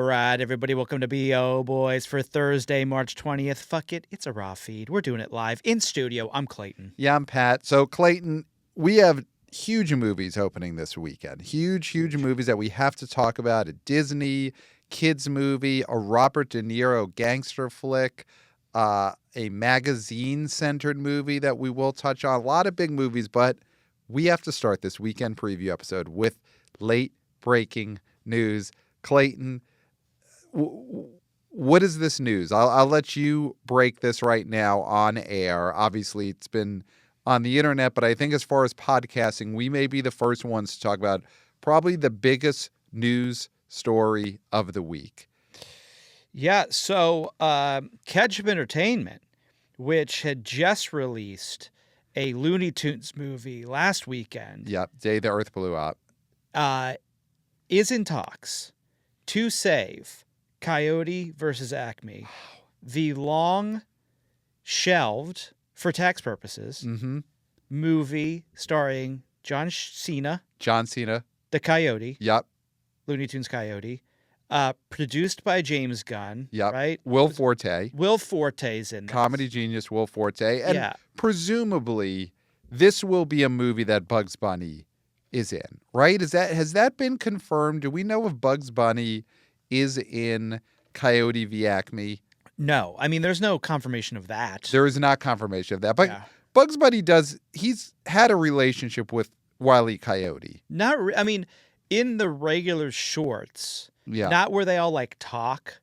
right, everybody, welcome to BO Boys for Thursday, March 20th. Fuck it, it's a raw feed. We're doing it live in studio. I'm Clayton. Yeah, I'm Pat. So, Clayton, we have huge movies opening this weekend. Huge movies that we have to talk about. A Disney kids movie, a Robert De Niro gangster flick, a magazine-centered movie that we will touch on. A lot of big movies, but we have to start this weekend preview episode with late-breaking news. Clayton, what is this news? I'll let you break this right now on air. Obviously, it's been on the internet, but I think as far as podcasting, we may be the first ones to talk about probably the biggest news story of the week. Yeah, so Ketchup Entertainment, which had just released a Looney Tunes movie last weekend. Yep, Day the Earth Blew Up. Is in talks to save Coyote versus Acme, the long shelved, for tax purposes, movie starring John Cena, the Coyote, Looney Tunes Coyote, produced by James Gunn, right? Will Forte's in this. Comedy genius Will Forte. And presumably, this will be a movie that Bugs Bunny is in, right? Has that been confirmed? Do we know if Bugs Bunny is in Coyote v. Acme? No. I mean, there's no confirmation of that. There is not confirmation of that. But Bugs Bunny he's had a relationship with Wile E. Coyote. I mean, in the regular shorts, not where they all like talk,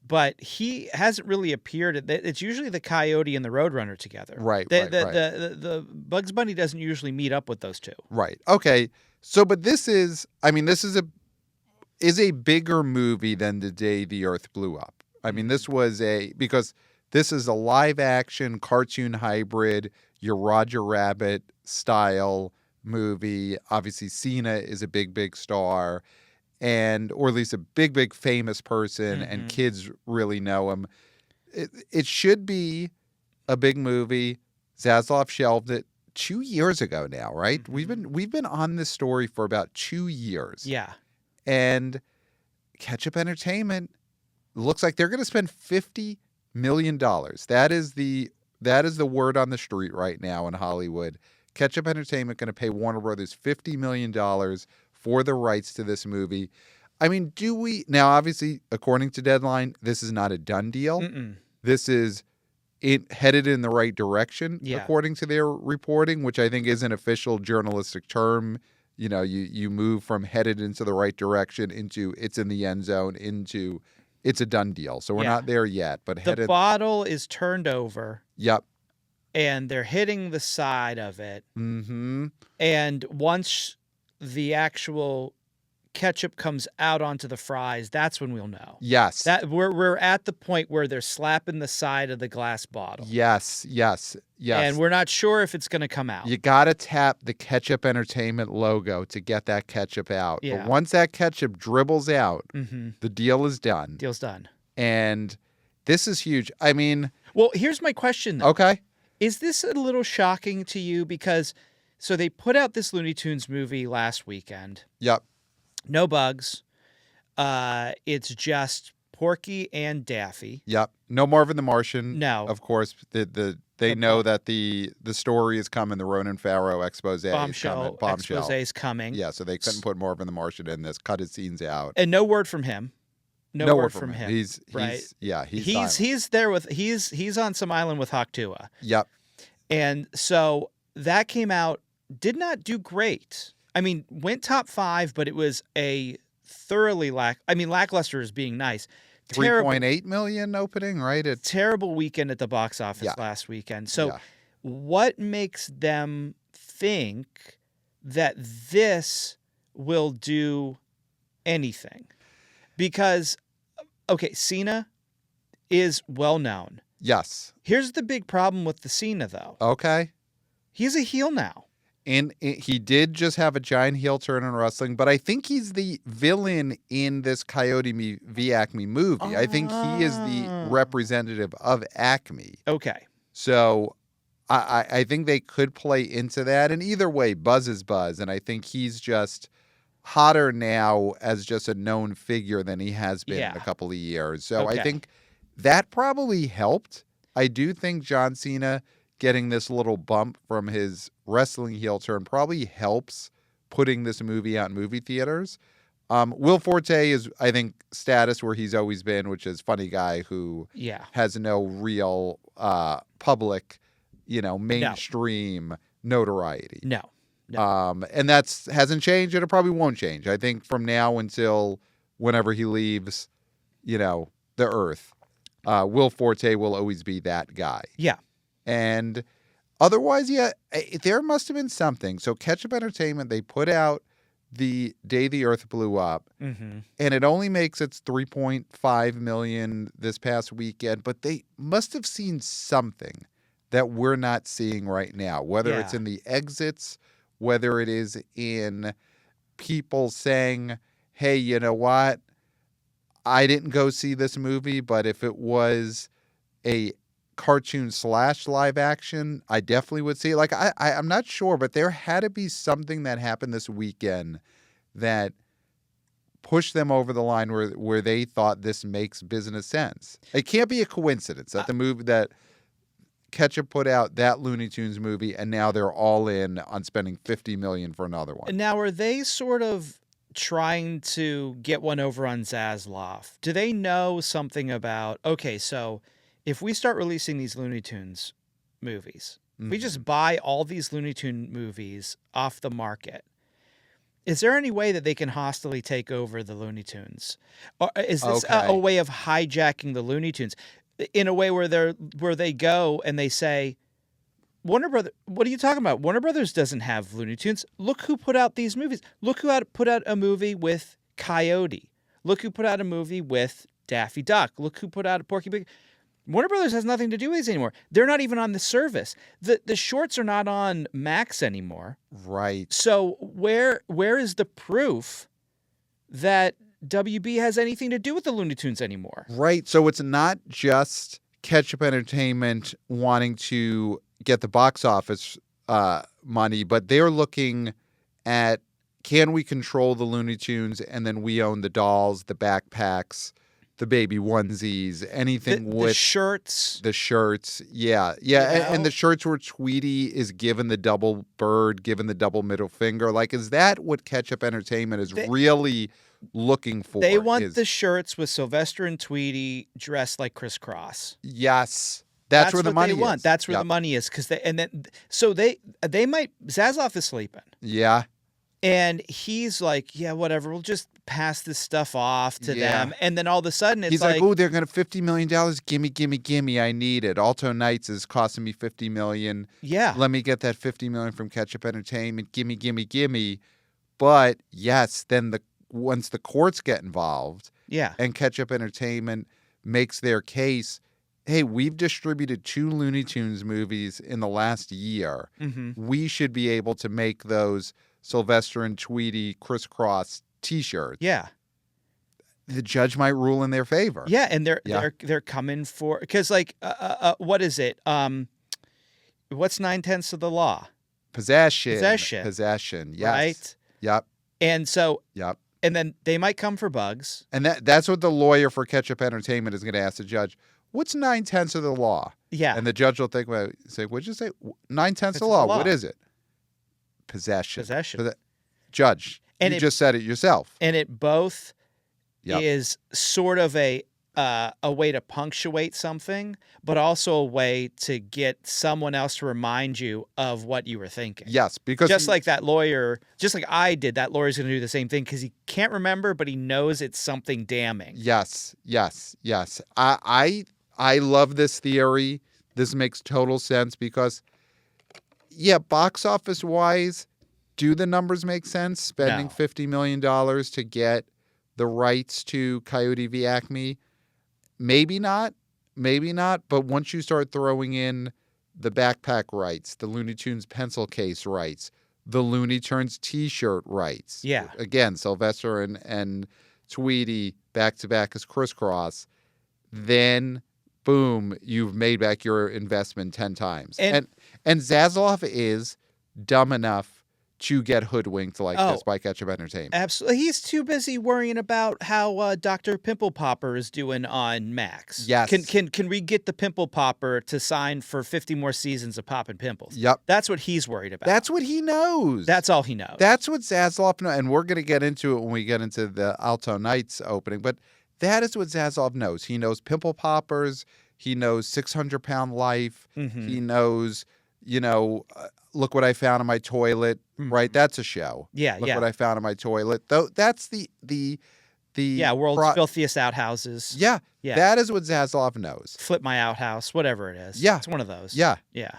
but he hasn't really appeared. It's usually the Coyote and the Roadrunner together. Right. The Bugs Bunny doesn't usually meet up with those two. Right. Okay. So, but this is a bigger movie than The Day the Earth Blew Up. I mean, because this is a live action cartoon hybrid, your Roger Rabbit style movie. Obviously, Cena is a big star, or at least a big famous person, and kids really know him. It should be a big movie. Zaslav shelved it 2 years ago now, right? We've been on this story for about 2 years. Yeah. And Ketchup Entertainment looks like they're going to spend $50 million. That is the word on the street right now in Hollywood. Ketchup Entertainment going to pay Warner Brothers $50 million for the rights to this movie. I mean, now, obviously, according to Deadline, this is not a done deal. This is headed in the right direction, according to their reporting, which I think is an official journalistic term. You know, you move from headed into the right direction into it's in the end zone into it's a done deal. So we're not there yet. But the bottle is turned over. Yep. And they're hitting the side of it. And once the actual ketchup comes out onto the fries, that's when we'll know. Yes. That we're at the point where they're slapping the side of the glass bottle. Yes. And we're not sure if it's going to come out. You got to tap the Ketchup Entertainment logo to get that ketchup out. Yeah. But once that ketchup dribbles out, the deal is done. Deal's done. And this is huge. I mean... Well, here's my question, though. Okay. Is this a little shocking to you? Because, so they put out this Looney Tunes movie last weekend. Yep. No bugs. It's just Porky and Daffy. Yep. No Marvin the Martian. No. Of course, they know that the story is coming. The Ronan Farrow expose is coming. Expose is coming. Yeah, so they couldn't put Marvin the Martian in this. Cut his scenes out. And no word from him. No word from him. He's he's on some island with Haktua. Yep. And so that came out, did not do great. I mean, went top 5, but it was a thoroughly lackluster is being nice. 3.8 million opening, right? Terrible weekend at the box office last weekend. So what makes them think that this will do anything? Because, okay, Cena is well known. Yes. Here's the big problem with the Cena, though. Okay. He's a heel now. And he did just have a giant heel turn in wrestling, but I think he's the villain in this Coyote v. Acme movie. I think he is the representative of Acme. Okay. So I think they could play into that. And either way, Buzz is Buzz. And I think he's just hotter now as just a known figure than he has been in Yeah. a couple of years. So Okay. I think that probably helped. I do think John Cena getting this little bump from his wrestling heel turn probably helps putting this movie out in movie theaters. Will Forte is, I think, status where he's always been, which is funny guy who Yeah. has no real public, mainstream notoriety. No. And that's hasn't changed, and it probably won't change. I think from now until whenever he leaves, the earth, Will Forte will always be that guy. Yeah. And otherwise, there must have been something. So Ketchup Entertainment, they put out the Day the Earth Blew Up, and it only makes its $3.5 million this past weekend, but they must have seen something that we're not seeing right now, whether it's in the exits, whether it is in people saying, hey, you know what? I didn't go see this movie, but if it was a cartoon / live action, I definitely would see it. Like, I'm not sure, but there had to be something that happened this weekend that pushed them over the line where they thought this makes business sense. It can't be a coincidence that the movie that Ketchup put out that Looney Tunes movie, and now they're all in on spending $50 million for another one. Now, are they sort of trying to get one over on Zaslav? Do they know something about, okay, so if we start releasing these Looney Tunes movies, we just buy all these Looney Tune movies off the market, is there any way that they can hostily take over the Looney Tunes? Or is this a way of hijacking the Looney Tunes in a way where they go and they say, Warner Brothers, what are you talking about? Warner Brothers doesn't have Looney Tunes. Look who put out these movies. Look who put out a movie with Coyote. Look who put out a movie with Daffy Duck. Look who put out a Porky Pig. Warner Brothers has nothing to do with these anymore. They're not even on the service. The shorts are not on Max anymore. Right. So where is the proof that WB has anything to do with the Looney Tunes anymore? Right. So it's not just Ketchup Entertainment wanting to get the box office money, but they're looking at, can we control the Looney Tunes, and then we own the dolls, the backpacks, the baby onesies, anything with the shirts. The shirts, yeah. And the shirts where Tweety is given the double bird, given the double middle finger. Like, is that what Ketchup Entertainment is really looking for? They want the shirts with Sylvester and Tweety dressed like Criss Cross. Yes. That's where the money is. Want. That's where the money is, because they might. Zaslav is sleeping. Yeah. And he's like, yeah, whatever. We'll just pass this stuff off to them. And then all of a sudden, he's like, oh, they're going to $50 million. Gimme. I need it. Alto Knights is costing me $50 million. Yeah. Let me get that $50 million from Ketchup Entertainment. Gimme. But yes, then once the courts get involved, and Ketchup Entertainment makes their case, hey, we've distributed 2 Looney Tunes movies in the last year. We should be able to make those Sylvester and Tweety Criss Cross T-shirts. Yeah. The judge might rule in their favor. Yeah, and they're coming for, because what is it? What's 9/10 of the law? Possession. Yes. Right. Yep. And so. Yep. And then they might come for Bugs. And that's what the lawyer for Ketchup Entertainment is going to ask the judge. What's 9/10 of the law? Yeah. And the judge will think about it. Say, what'd you say? 9/10 of the law. What is it? Possession. Judge, you just said it yourself. And it both is sort of a way to punctuate something, but also a way to get someone else to remind you of what you were thinking. Yes, because just like that lawyer, just like I did, that lawyer's going to do the same thing because he can't remember, but he knows it's something damning. Yes. I love this theory. This makes total sense because, box office wise, do the numbers make sense? Spending $50 million to get the rights to Coyote v. Acme? Maybe not. But once you start throwing in the backpack rights, the Looney Tunes pencil case rights, the Looney Tunes T-shirt rights. Yeah. Again, Sylvester and Tweety back to back as Criss Cross. Then, boom, you've made back your investment 10 times. And Zaslav is dumb enough to get hoodwinked like this by Ketchup Entertainment. Absolutely. He's too busy worrying about how Dr. Pimple Popper is doing on Max. Yes. Can we get the Pimple Popper to sign for 50 more seasons of Poppin' Pimples? Yep. That's what he's worried about. That's what he knows. That's all he knows. That's what Zaslav knows. And we're going to get into it when we get into the ALTO KNIGHTS opening. But that is what Zaslav knows. He knows Pimple Poppers. He knows 600-Pound Life. Mm-hmm. He knows, Look What I Found in My Toilet, right? That's a show. Yeah, Look What I Found in My Toilet. Though that's the world's filthiest outhouses. Yeah, that is what Zaslav knows. Flip My Outhouse, whatever it is. Yeah. It's one of those. Yeah. Yeah.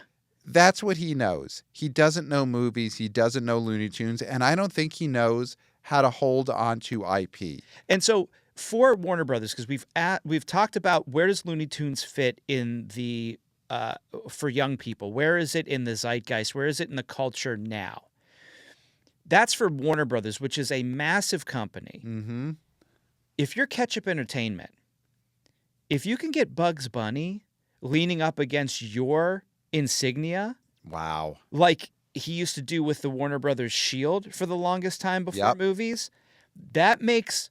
That's what he knows. He doesn't know movies. He doesn't know Looney Tunes. And I don't think he knows how to hold on to IP. And so for Warner Brothers, because we've talked about where does Looney Tunes fit in the for young people? Where is it in the zeitgeist? Where is it in the culture now? That's for Warner Brothers, which is a massive company. Mm-hmm. If you're Ketchup Entertainment, if you can get Bugs Bunny leaning up against your insignia, wow, like he used to do with the Warner Brothers Shield for the longest time before movies, that makes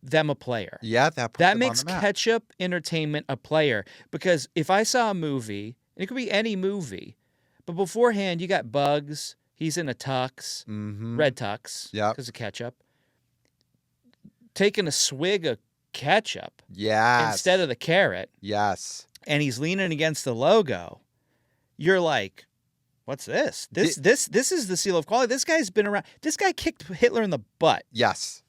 them a player. Yeah, that makes Ketchup Entertainment a player. Because if I saw a movie, and it could be any movie, but beforehand you got Bugs, he's in a tux, red tux, because of ketchup, taking a swig of ketchup instead of the carrot, and he's leaning against the logo, you're like, what's this? This is the seal of quality. This guy's been around. This guy kicked Hitler in the butt. Yes.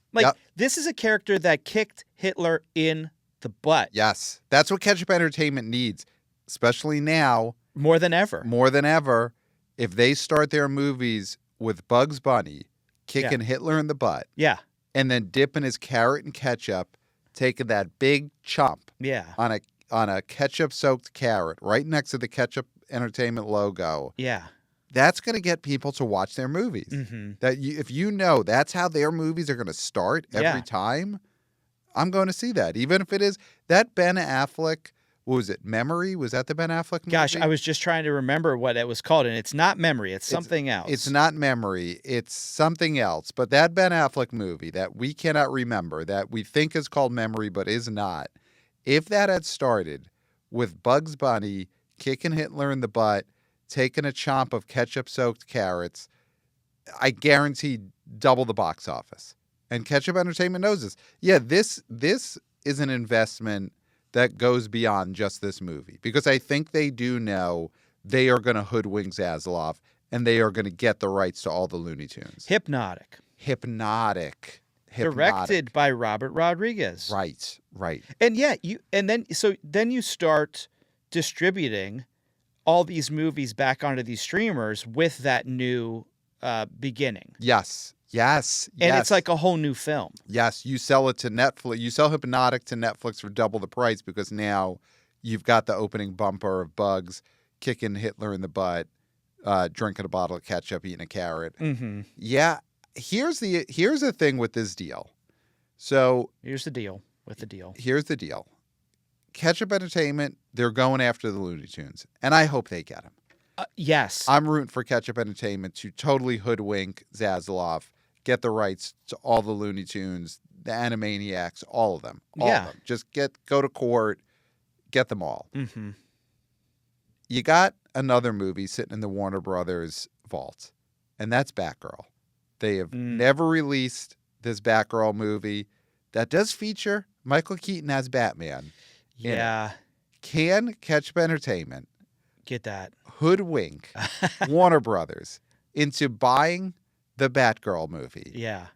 This is a character that kicked Hitler in the butt. Yes. That's what Ketchup Entertainment needs, especially now. More than ever. More than ever. If they start their movies with Bugs Bunny kicking Hitler in the butt. Yeah. And then dipping his carrot in ketchup, taking that big chomp on a ketchup-soaked carrot right next to the Ketchup Entertainment logo. Yeah. That's going to get people to watch their movies. Mm-hmm. If you know that's how their movies are going to start every time, I'm going to see that. Even if it is that Ben Affleck, what was it, Memory? Was that the Ben Affleck movie? Gosh, I was just trying to remember what it was called, and it's not Memory. It's something else. It's not Memory. It's something else. But that Ben Affleck movie that we cannot remember, that we think is called Memory but is not, if that had started with Bugs Bunny kicking Hitler in the butt, taking a chomp of ketchup-soaked carrots, I guarantee double the box office. And Ketchup Entertainment knows this. Yeah, this is an investment that goes beyond just this movie. Because I think they do know they are going to hoodwink Zaslav, and they are going to get the rights to all the Looney Tunes. Hypnotic. Directed by Robert Rodriguez. Right. And then you start distributing all these movies back onto these streamers with that new beginning. Yes. And it's like a whole new film. Yes, you sell it to Netflix. You sell Hypnotic to Netflix for double the price because now you've got the opening bumper of Bugs kicking Hitler in the butt, drinking a bottle of ketchup, eating a carrot. Mm-hmm. Yeah, here's the thing with this deal. So here's the deal with the deal. Here's the deal. Ketchup Entertainment, they're going after the Looney Tunes, and I hope they get them. Yes. I'm rooting for Ketchup Entertainment to totally hoodwink Zaslav, get the rights to all the Looney Tunes, the Animaniacs, all of them. All of them. Just go to court, get them all. Mm-hmm. You got another movie sitting in the Warner Brothers vault, and that's Batgirl. They have never released this Batgirl movie that does feature Michael Keaton as Batman. Yeah. Can Ketchup Entertainment get that hoodwink Warner Brothers into buying the Batgirl movie? Yeah.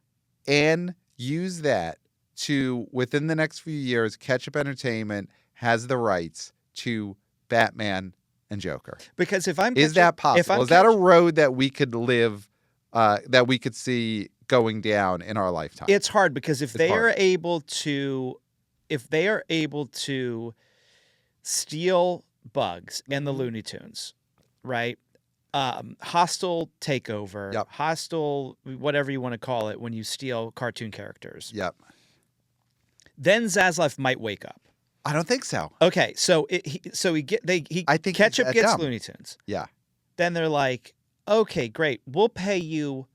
And use that to, within the next few years, Ketchup Entertainment has the rights to Batman and Joker. Because if I'm Is that possible? Is that a road that we could live, that we could see going down in our lifetime? It's hard because if they are able to steal Bugs and the Looney Tunes, right? Hostile takeover, hostile, whatever you want to call it, when you steal cartoon characters. Yep. Then Zaslav might wake up. I don't think so. Okay, so Ketchup gets Looney Tunes. Yeah. Then they're like, okay, great, we'll pay you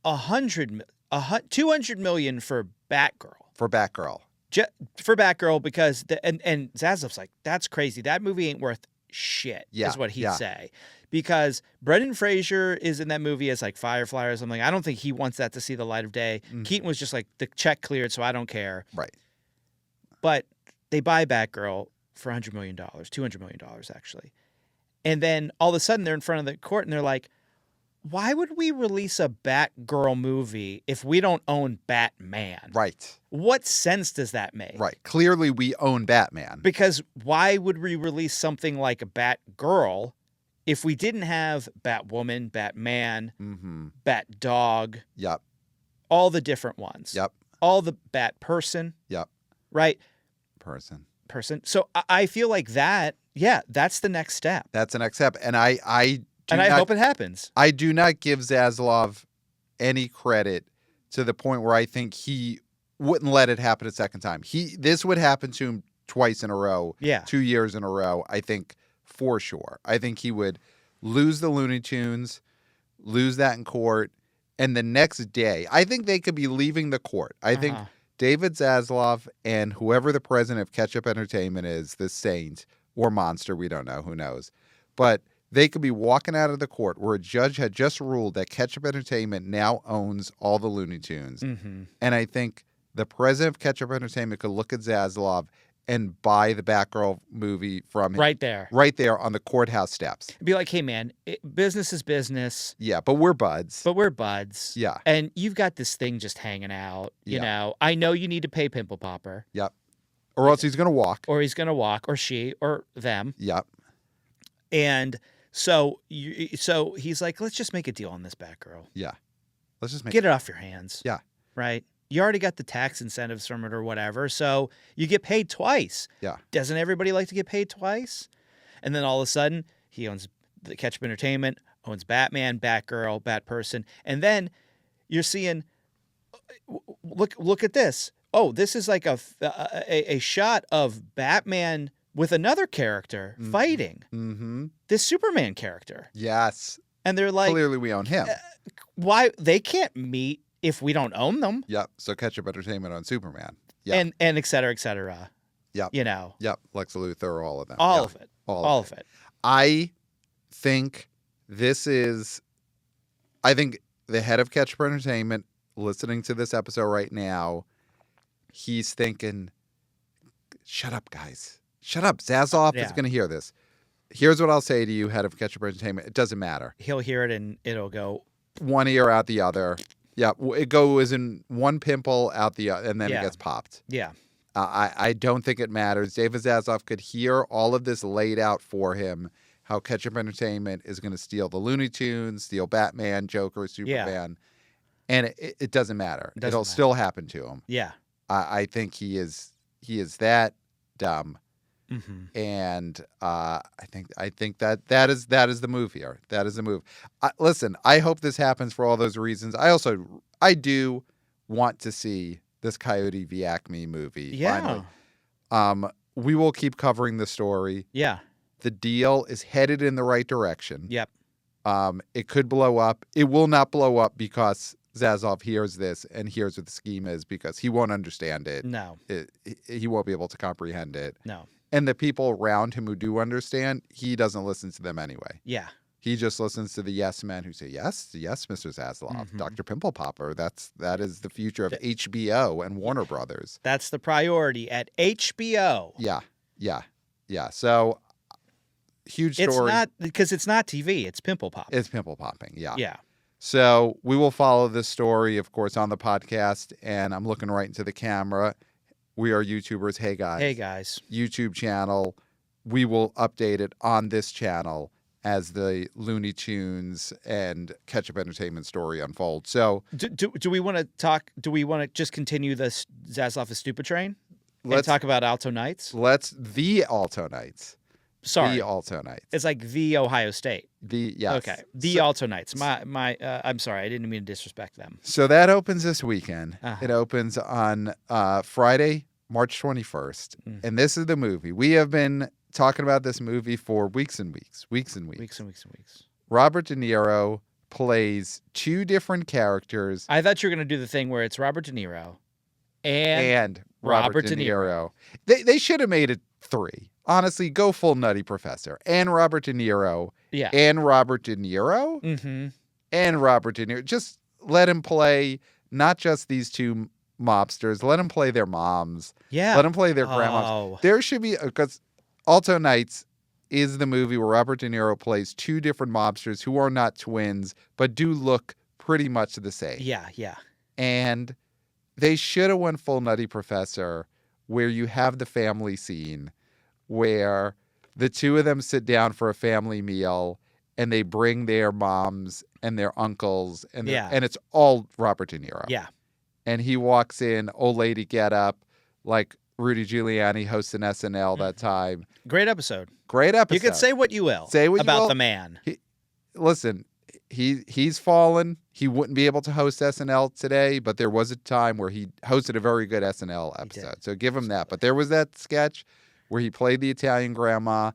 $200 million for Batgirl. For Batgirl. For Batgirl, because and Zaslav's like, that's crazy. That movie ain't worth shit, is what he'd say. Because Brendan Fraser is in that movie as like Firefly or something. I don't think he wants that to see the light of day. Keaton was just like, the check cleared, so I don't care. Right. But they buy Batgirl for $100 million, $200 million actually. And then all of a sudden they're in front of the court and they're like, why would we release a Batgirl movie if we don't own Batman? Right. What sense does that make? Right. Clearly we own Batman. Because why would we release something like a Batgirl if we didn't have Batwoman, Batman, Batdog? Yep. All the different ones. Yep. All the Batperson. Yep. Right? Person. So I feel like that, that's the next step. That's the next step. And I hope it happens. I do not give Zaslav any credit to the point where I think he wouldn't let it happen a second time. This would happen to him twice in a row, 2 years in a row, I think, for sure. I think he would lose the Looney Tunes, lose that in court, and the next day, I think they could be leaving the court. I think David Zaslav and whoever the president of Ketchup Entertainment is, the saint or monster, we don't know, who knows, but they could be walking out of the court where a judge had just ruled that Ketchup Entertainment now owns all the Looney Tunes. And I think the president of Ketchup Entertainment could look at Zaslav and buy the Batgirl movie from him. Right there on the courthouse steps. Be like, hey, man, business is business. Yeah, but we're buds. Yeah. And you've got this thing just hanging out. You know, I know you need to pay Pimple Popper. Yep. Or else he's going to walk. Or she, or them. Yep. And so he's like, let's just make a deal on this Batgirl. Yeah. Let's just get it off your hands. Yeah. Right? You already got the tax incentives from it or whatever, so you get paid twice. Yeah. Doesn't everybody like to get paid twice? And then all of a sudden, he owns the Ketchup Entertainment, owns Batman, Batgirl, Batperson, and then you're seeing, look at this. Oh, this is like a shot of Batman with another character fighting this Superman character. Yes. And they're like, clearly we own him. Why they can't meet if we don't own them. Yep. So Ketchup Entertainment on Superman. Yep. And et cetera, et cetera. Yep. You know. Yep. Lex Luthor, all of them. All of it. All of it. I think I think the head of Ketchup Entertainment listening to this episode right now, he's thinking, shut up, guys. Shut up. Zaslav is going to hear this. Here's what I'll say to you, head of Ketchup Entertainment. It doesn't matter. He'll hear it and it'll go one ear out the other. Yeah, it goes in one pimple out the other, and then it gets popped. Yeah. I don't think it matters. David Zaslav could hear all of this laid out for him, how Ketchup Entertainment is going to steal the Looney Tunes, steal Batman, Joker, Superman, and it doesn't matter. It'll still happen to him. Yeah. I think he is that dumb. And I think that is the move here. That is the move. Listen, I hope this happens for all those reasons. I do want to see this Coyote v Acme movie. Yeah. Finally. We will keep covering the story. Yeah. The deal is headed in the right direction. Yep. It could blow up. It will not blow up because Zaslav hears this and hears what the scheme is, because he won't understand it. No. He won't be able to comprehend it. No. And the people around him who do understand, he doesn't listen to them anyway. Yeah. He just listens to the yes men who say, yes, Mr. Zaslav, Dr. Pimple Popper. That is the future of HBO and Warner Brothers. That's the priority at HBO. Yeah. So, huge story. It's not, because it's not TV. It's pimple popping. It's pimple popping, yeah. Yeah. So, we will follow this story, of course, on the podcast. And I'm looking right into the camera. We are YouTubers. Hey, guys. YouTube channel. We will update it on this channel as the Looney Tunes and Ketchup Entertainment story unfolds. So, do we want to talk? Do we want to just continue this Zaslav is stupid train? Let's talk about ALTO KNIGHTS. The ALTO KNIGHTS. Sorry, the ALTO KNIGHTS. It's like the Ohio State. Yes. Okay. The ALTO KNIGHTS. I'm sorry, I didn't mean to disrespect them. So that opens this weekend. It opens on Friday, March 21st, and this is the movie. We have been talking about this movie for weeks and weeks. Robert Robert De Niro plays two different characters. I thought you were going to do the thing where it's Robert De Niro and Robert De Niro. They should have made it 3. Honestly, go full Nutty Professor. And Robert De Niro. Yeah. And Robert De Niro. Mm-hmm. And Robert De Niro. Just let him play not just these two mobsters. Let him play their moms. Yeah. Let him play their grandmas. Oh. There should be, because Alto Knights is the movie where Robert De Niro plays two different mobsters who are not twins, but do look pretty much the same. Yeah, yeah. And they should have went full Nutty Professor, where you have the family scene where the two of them sit down for a family meal and they bring their moms and their uncles and it's all Robert De Niro. Yeah. And he walks in, old lady get up, like Rudy Giuliani hosting SNL that time. Great episode. Great episode. You can say what you will about the man. Listen, he's fallen. He wouldn't be able to host SNL today, but there was a time where he hosted a very good SNL episode. So give him that. But there was that sketch where he played the Italian grandma.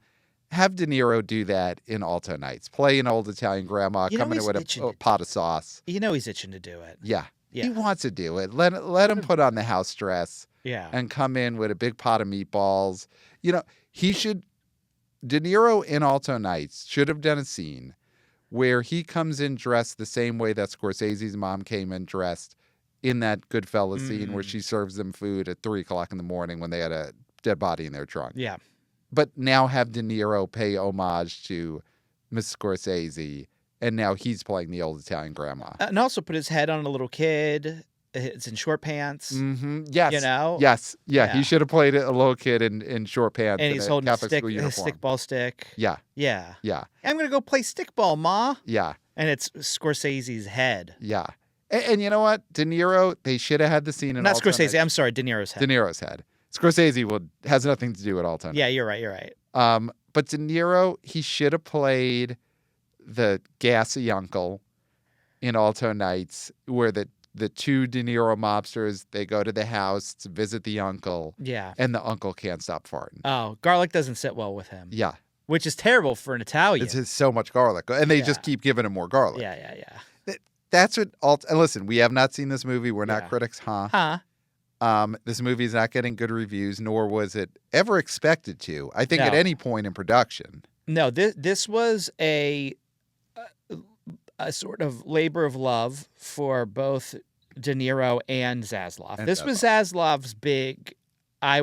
Have De Niro do that in Alto Knights. Play an old Italian grandma, come in with a pot of sauce. You know he's itching to do it. Yeah. He wants to do it. Let him put on the house dress. Yeah. And come in with a big pot of meatballs. You know, De Niro in Alto Knights should have done a scene where he comes in dressed the same way that Scorsese's mom came in dressed in that Goodfellas scene where she serves them food at 3:00 in the morning when they had a dead body in their trunk. Yeah. But now have De Niro pay homage to Miss Scorsese, and now he's playing the old Italian grandma. And also put his head on a little kid. It's in short pants. Mm-hmm. Yes. You know? Yes. Yeah. He should have played a little kid in short pants. And he's holding a uniform. stickball stick. Yeah. Yeah. Yeah. I'm going to go play stickball, Ma. Yeah. And it's Scorsese's head. Yeah. And you know what? De Niro, they should have had the scene in Not Scorsese. I'm sorry. De Niro's head. De Niro's head. Scorsese has nothing to do with Alto Knights. Yeah, you're right. You're right. But De Niro, he should have played the gassy uncle in Alto Knights, where the two De Niro mobsters, they go to the house to visit the uncle. Yeah. And the uncle can't stop farting. Oh, garlic doesn't sit well with him. Yeah. Which is terrible for an Italian. It's just so much garlic. And they just keep giving him more garlic. Yeah. That's what and listen, we have not seen this movie. We're not critics, huh? This movie is not getting good reviews, nor was it ever expected to. I think at any point in production. No, this was a sort of labor of love for both De Niro and Zaslav. This was Zaslav's big. I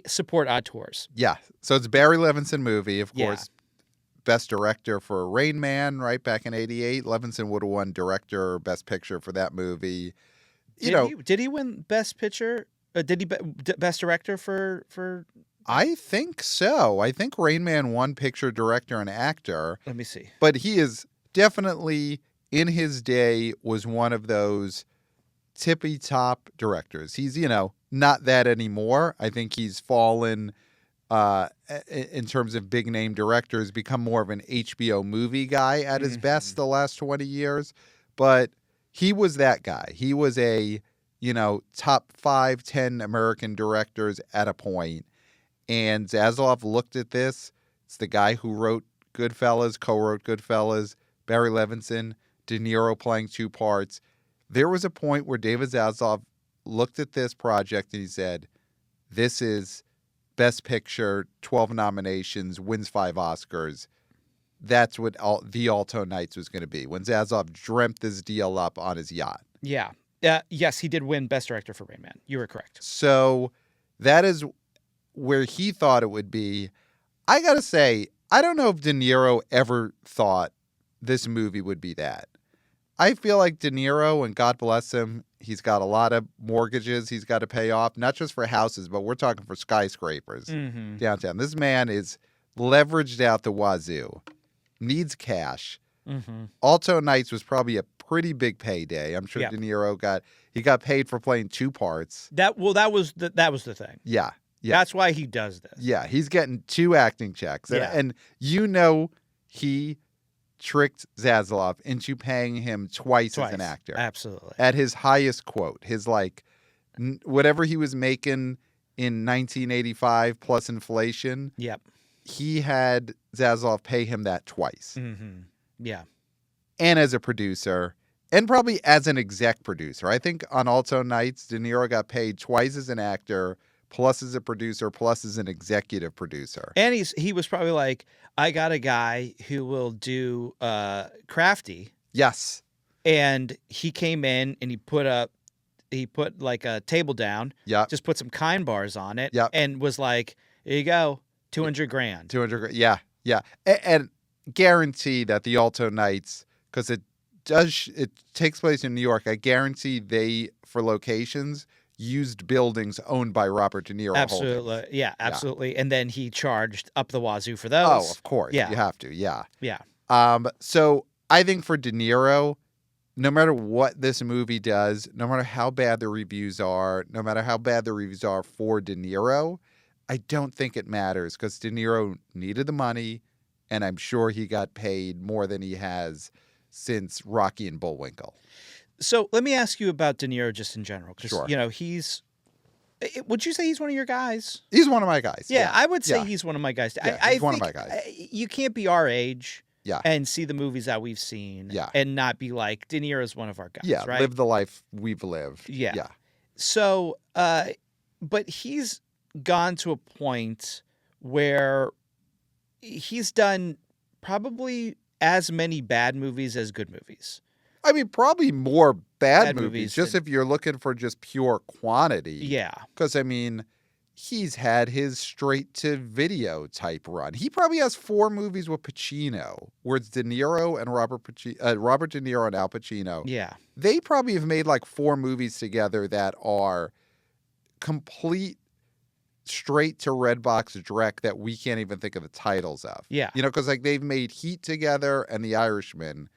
support auteurs. Yeah. So it's Barry Levinson movie, of course. Best director for Rain Man, right back in '88. Levinson would have won director, best picture for that movie. Did he win best picture? Did he best director for? I think so. I think Rain Man won picture, director, and actor. Let me see. But he is definitely, in his day, was one of those tippy top directors. He's, not that anymore. I think he's fallen in terms of big name directors, become more of an HBO movie guy at his best the last 20 years. But he was that guy. He was a, top 5, 10 American directors at a point. And Zaslav looked at this. It's the guy who wrote Goodfellas, co-wrote Goodfellas, Barry Levinson, De Niro playing two parts. There was a point where David Zaslav looked at this project and he said, this is Best Picture, 12 nominations, wins 5 Oscars. That's what the Alto Knights was going to be when Zaslav dreamt this deal up on his yacht. Yeah. Yes, he did win Best Director for Rain Man. You were correct. So that is where he thought it would be. I got to say, I don't know if De Niro ever thought this movie would be that. I feel like De Niro, and God bless him, he's got a lot of mortgages he's got to pay off, not just for houses, but we're talking for skyscrapers downtown. This man is leveraged out the wazoo, needs cash. Alto Knights was probably a pretty big payday. I'm sure De Niro got paid for playing 2 parts. That was the thing. Yeah. That's why he does this. Yeah, he's getting 2 acting checks. And he tricked Zaslav into paying him twice as an actor. Absolutely. At his highest quote. His whatever he was making in 1985 plus inflation. Yep. he had Zaslav pay him that twice. Mm-hmm. Yeah. And as a producer, and probably as an exec producer. I think on Alto Knights, De Niro got paid twice as an actor, plus as a producer, plus as an executive producer. And he was probably like, I got a guy who will do Crafty. Yes. And he came in and he put like a table down. Yeah. Just put some kind bars on it. Yep. And was like, here you go, $200,000. 200. Yeah. Yeah. And guarantee that the Alto Knights, because it takes place in New York, I guarantee they, for locations, used buildings owned by Robert De Niro. Absolutely. Holdings. Yeah, absolutely. Yeah. And then he charged up the wazoo for those. Oh, of course. Yeah. You have to. Yeah. Yeah. So I think for De Niro, no matter what this movie does, no matter how bad the reviews are, no matter how bad the reviews are for De Niro, I don't think it matters because De Niro needed the money, and I'm sure he got paid more than he has since Rocky and Bullwinkle. So let me ask you about De Niro just in general. Sure. You know, would you say he's one of your guys? He's one of my guys. Yeah, I would say he's one of my guys. Yeah, he's one of my guys. You can't be our age. Yeah. And see the movies that we've seen. Yeah. And not be like, De Niro's one of our guys. Yeah. Right? Live the life we've lived. Yeah. Yeah. So, but he's gone to a point where he's done probably as many bad movies as good movies. I mean, probably more bad movies just if you're looking for just pure quantity. Yeah. Because, I mean, he's had his straight-to-video type run. He probably has 4 movies with Pacino, where it's De Niro and Robert De Niro and Al Pacino. Yeah. They probably have made like 4 movies together that are complete straight-to-Redbox direct that we can't even think of the titles of. Yeah. You know, because like they've made Heat together and The Irishman,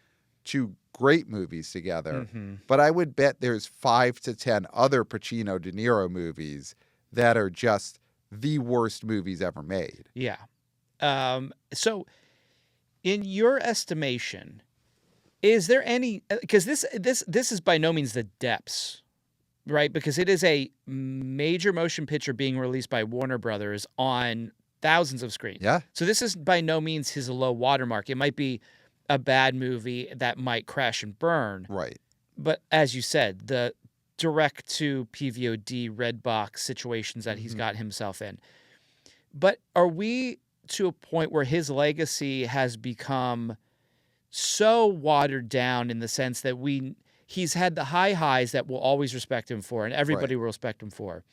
2 great movies together. Mm-hmm. But I would bet there's 5 to 10 other Pacino De Niro movies that are just the worst movies ever made. Yeah. So in your estimation, is there any, because this is by no means the depths, right? Because it is a major motion picture being released by Warner Brothers on thousands of screens. Yeah. So this is by no means his low watermark. It might be a bad movie that might crash and burn. Right. But as you said, the direct to PVOD Redbox situations that he's got himself in. But are we to a point where his legacy has become so watered down in the sense that he's had the high highs that we'll always respect him for and everybody will respect him for.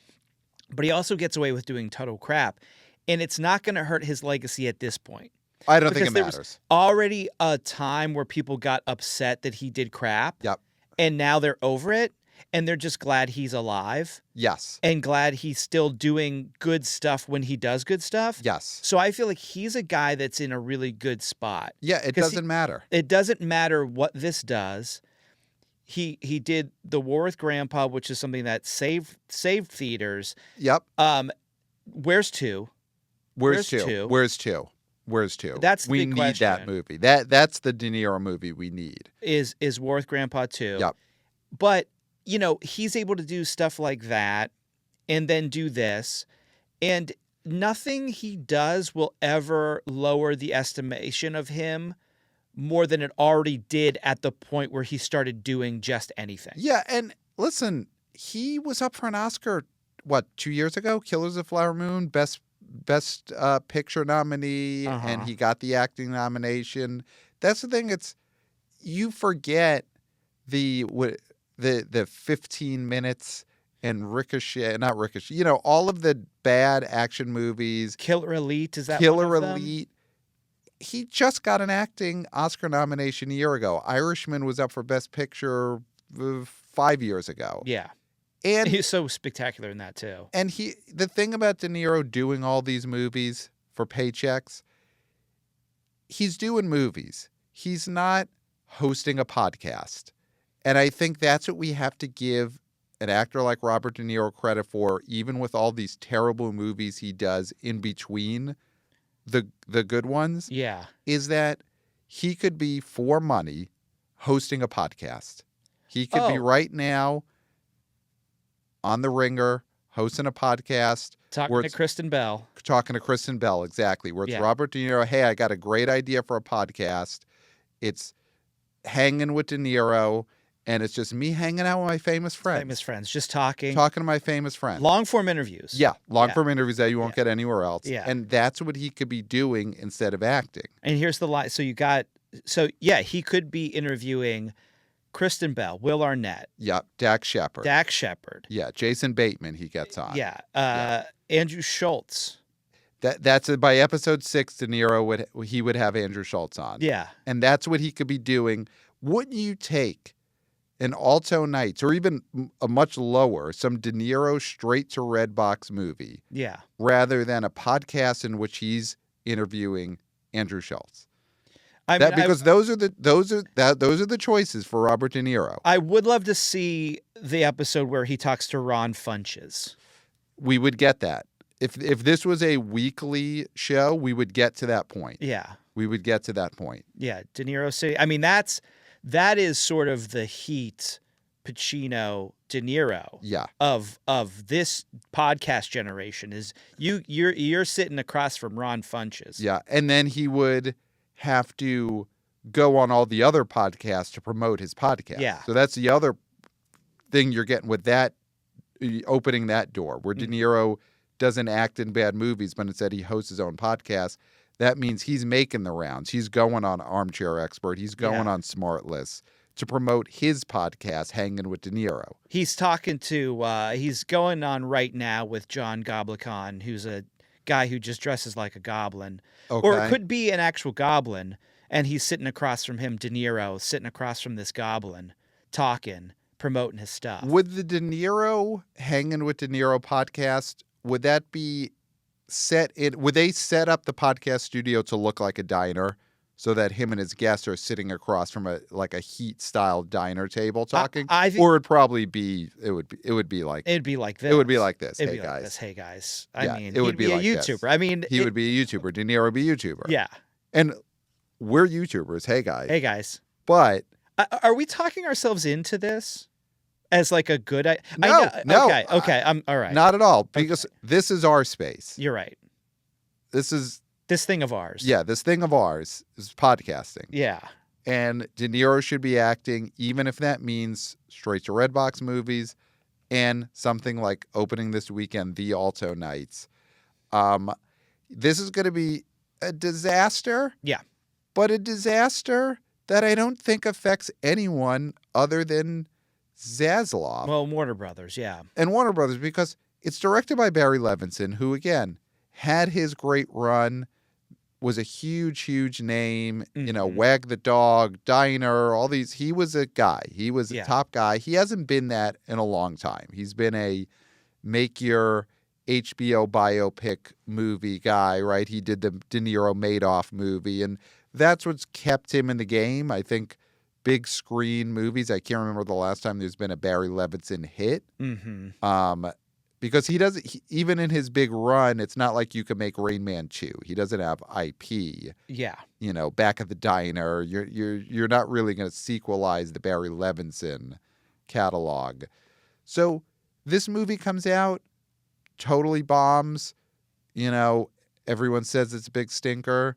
But he also gets away with doing total crap. And it's not going to hurt his legacy at this point. I don't think it matters. There was already a time where people got upset that he did crap. Yep. And now they're over it. And they're just glad he's alive. Yes. And glad he's still doing good stuff when he does good stuff. Yes. So I feel like he's a guy that's in a really good spot. Yeah, it doesn't matter. It doesn't matter what this does. He did The War with Grandpa, which is something that saved theaters. Yep. Where's 2? Where's 2? Where's 2? Where's 2? That's the we big need question. that movie. That's the De Niro movie we need. Is War with Grandpa 2. Yep. But, you know, he's able to do stuff like that and then do this. And nothing he does will ever lower the estimation of him more than it already did at the point where he started doing just anything. Yeah, and listen, he was up for an Oscar, 2 years ago? Killers of the Flower Moon, best picture nominee, and he got the acting nomination. That's the thing. You forget the 15 minutes and Ricochet, not Ricochet. You know, all of the bad action movies. Killer Elite, is that Killer one of them? Elite. He just got an acting Oscar nomination a year ago. Irishman was up for Best Picture 5 years ago. Yeah. And he's so spectacular in that too. And the thing about De Niro doing all these movies for paychecks, he's doing movies. He's not hosting a podcast. And I think that's what we have to give an actor like Robert De Niro credit for, even with all these terrible movies he does in between the good ones. Yeah. Is that he could be, for money, hosting a podcast. He could be right now on The Ringer, hosting a podcast. Talking to Kristen Bell. talking to Kristen Bell, exactly, where it's Yeah. Robert De Niro, hey, I got a great idea for a podcast. It's hanging with De Niro, and it's just me hanging out with my famous friends. Just talking. Talking to my famous friends. Long-form interviews. Yeah, long-form interviews that you won't get anywhere else. Yeah. And that's what he could be doing instead of acting. And here's the line. He could be interviewing Kristen Bell, Will Arnett. Yeah, Dax Shepard. Yeah, Jason Bateman he gets on. Yeah. Andrew Schultz. That's by episode 6, De Niro would have Andrew Schultz on. Yeah. And that's what he could be doing. Wouldn't you take an Alto Knights, or even a much lower, some De Niro straight to Redbox movie, rather than a podcast in which he's interviewing Andrew Schultz? Because those are the choices for Robert De Niro. I would love to see the episode where he talks to Ron Funches. We would get that. If this was a weekly show, we would get to that point. Yeah. We would get to that point. Yeah, De Niro City. I mean, that is sort of the heat Pacino De Niro of this podcast generation. Is you're sitting across from Ron Funches. Yeah, and then he would have to go on all the other podcasts to promote his podcast. Yeah. So that's the other thing you're getting with that, opening that door, where De Niro doesn't act in bad movies, but instead he hosts his own podcast. That means he's making the rounds. He's going on Armchair Expert. He's going on Smartless to promote his podcast, Hanging with De Niro. He's talking to, he's going on right now with John Goblikon, who's a guy who just dresses like a goblin. Okay. Or it could be an actual goblin, and he's sitting across from him, De Niro, sitting across from this goblin, talking, promoting his stuff. Would the De Niro Hanging with De Niro podcast, would that be would they set up the podcast studio to look like a diner so that him and his guests are sitting across from a heat style diner table talking? I think, or it would be like this. It would be like this. It'd Hey be like guys. this. Hey guys. It would be a like YouTuber. This. I mean, he would be a YouTuber. De Niro would be a YouTuber. Yeah. And we're YouTubers. Hey guys. Hey guys. But are we talking ourselves into this as like a good idea? No. Okay. I'm all right. Not at all, because this is our space. You're right. This thing of ours. Yeah, this thing of ours is podcasting. Yeah. And De Niro should be acting, even if that means straight to Redbox movies and something like opening this weekend, the Alto Knights. This is going to be a disaster. Yeah. But a disaster that I don't think affects anyone other than Zaslav. Well, Warner Brothers, yeah. And Warner Brothers, because it's directed by Barry Levinson, who, again, had his great run, was a huge, huge name, Wag the Dog, Diner, all these. He was a guy. He was a top guy. He hasn't been that in a long time. He's been a make your HBO biopic movie guy, right? He did the De Niro Madoff movie, and that's what's kept him in the game. I think big screen movies. I can't remember the last time there's been a Barry Levinson hit. Mm-hmm. Because he doesn't, even in his big run, it's not like you can make Rain Man 2. He doesn't have IP. Yeah. Back at the Diner. You're not really going to sequelize the Barry Levinson catalog. So this movie comes out, totally bombs. Everyone says it's a big stinker.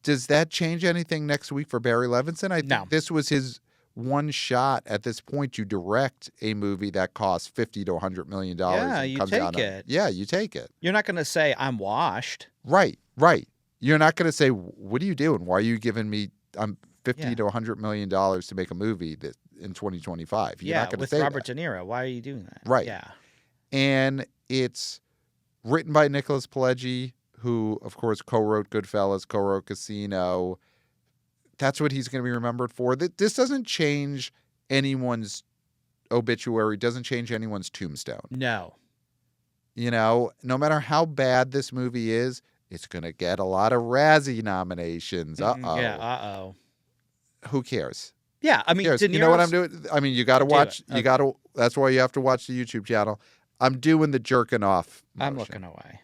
Does that change anything next week for Barry Levinson? I think this was his one shot at this point to direct a movie that costs $50 to $100 million. Yeah, you take it. Yeah, you take it. You're not going to say, I'm washed. Right. You're not going to say, what are you doing? Why are you giving me $50 to $100 million to make a movie that in 2025? You're not going to say with Robert De Niro. Why are you doing that? Right. Yeah. And it's written by Nicholas Pileggi, who, of course, co-wrote Goodfellas, co-wrote Casino. That's what he's going to be remembered for. This doesn't change anyone's obituary, doesn't change anyone's tombstone. No. No matter how bad this movie is, it's going to get a lot of Razzie nominations. Uh-oh. Yeah, uh-oh. Who cares? Yeah, I mean, De Niro's... You know what I'm doing? I mean, you got to watch, that's why you have to watch the YouTube channel. I'm doing the jerking off motion. I'm looking away.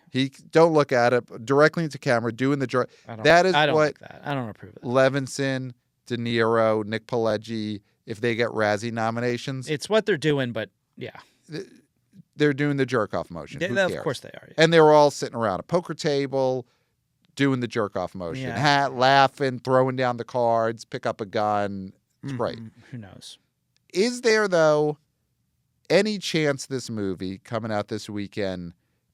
Don't look at it directly into camera, doing the jerk. I don't what like that. I don't approve of that. Levinson, De Niro, Nick Pileggi, if they get Razzie nominations. It's what they're doing, but yeah. they're doing the jerk off motion. Who cares? Of course they are. And they were all sitting around a poker table doing the jerk off motion. Laughing, throwing down the cards, pick up a gun. It's great. Who knows? Is there, though, any chance this movie coming out this weekend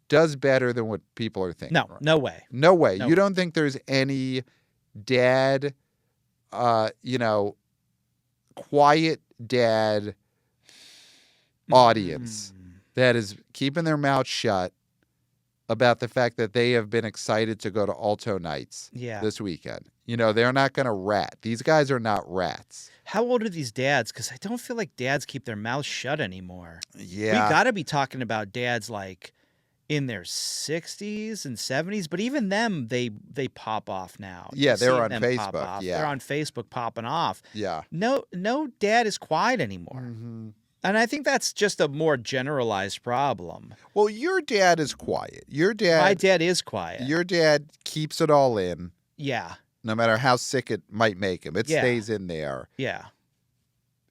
does better than what people are thinking? No, no way. No way. No You don't think there's any dad, quiet dad audience that is keeping their mouth shut about the fact that they have been excited to go to Alto Nights this weekend? They're not going to rat. These guys are not rats. How old are these dads? Because I don't feel like dads keep their mouths shut anymore. Yeah. We got to be talking about dads like in their 60s and 70s, but even them, they pop off now. Yeah, they're on Facebook. Yeah. They're on Facebook popping off. Yeah. No dad is quiet anymore. Mm-hmm. And I think that's just a more generalized problem. Well, your dad is quiet. My dad is quiet. Your dad keeps it all in. Yeah. No matter how sick it might make him. It stays in there. Yeah.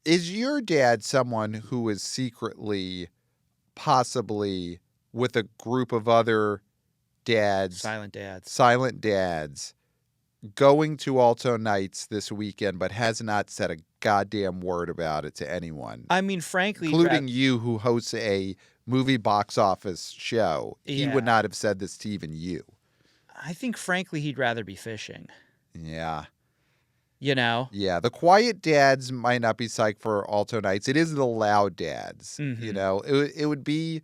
Is your dad someone who is secretly, possibly with a group of other dads, silent dads, going to Alto Nights this weekend, but has not said a goddamn word about it to anyone? I mean, frankly, including you, who hosts a movie box office show, he would not have said this to even you. I think, frankly, he'd rather be fishing. Yeah. Yeah, the quiet dads might not be psyched for Alto Nights. It is the loud dads. Mm-hmm. It would be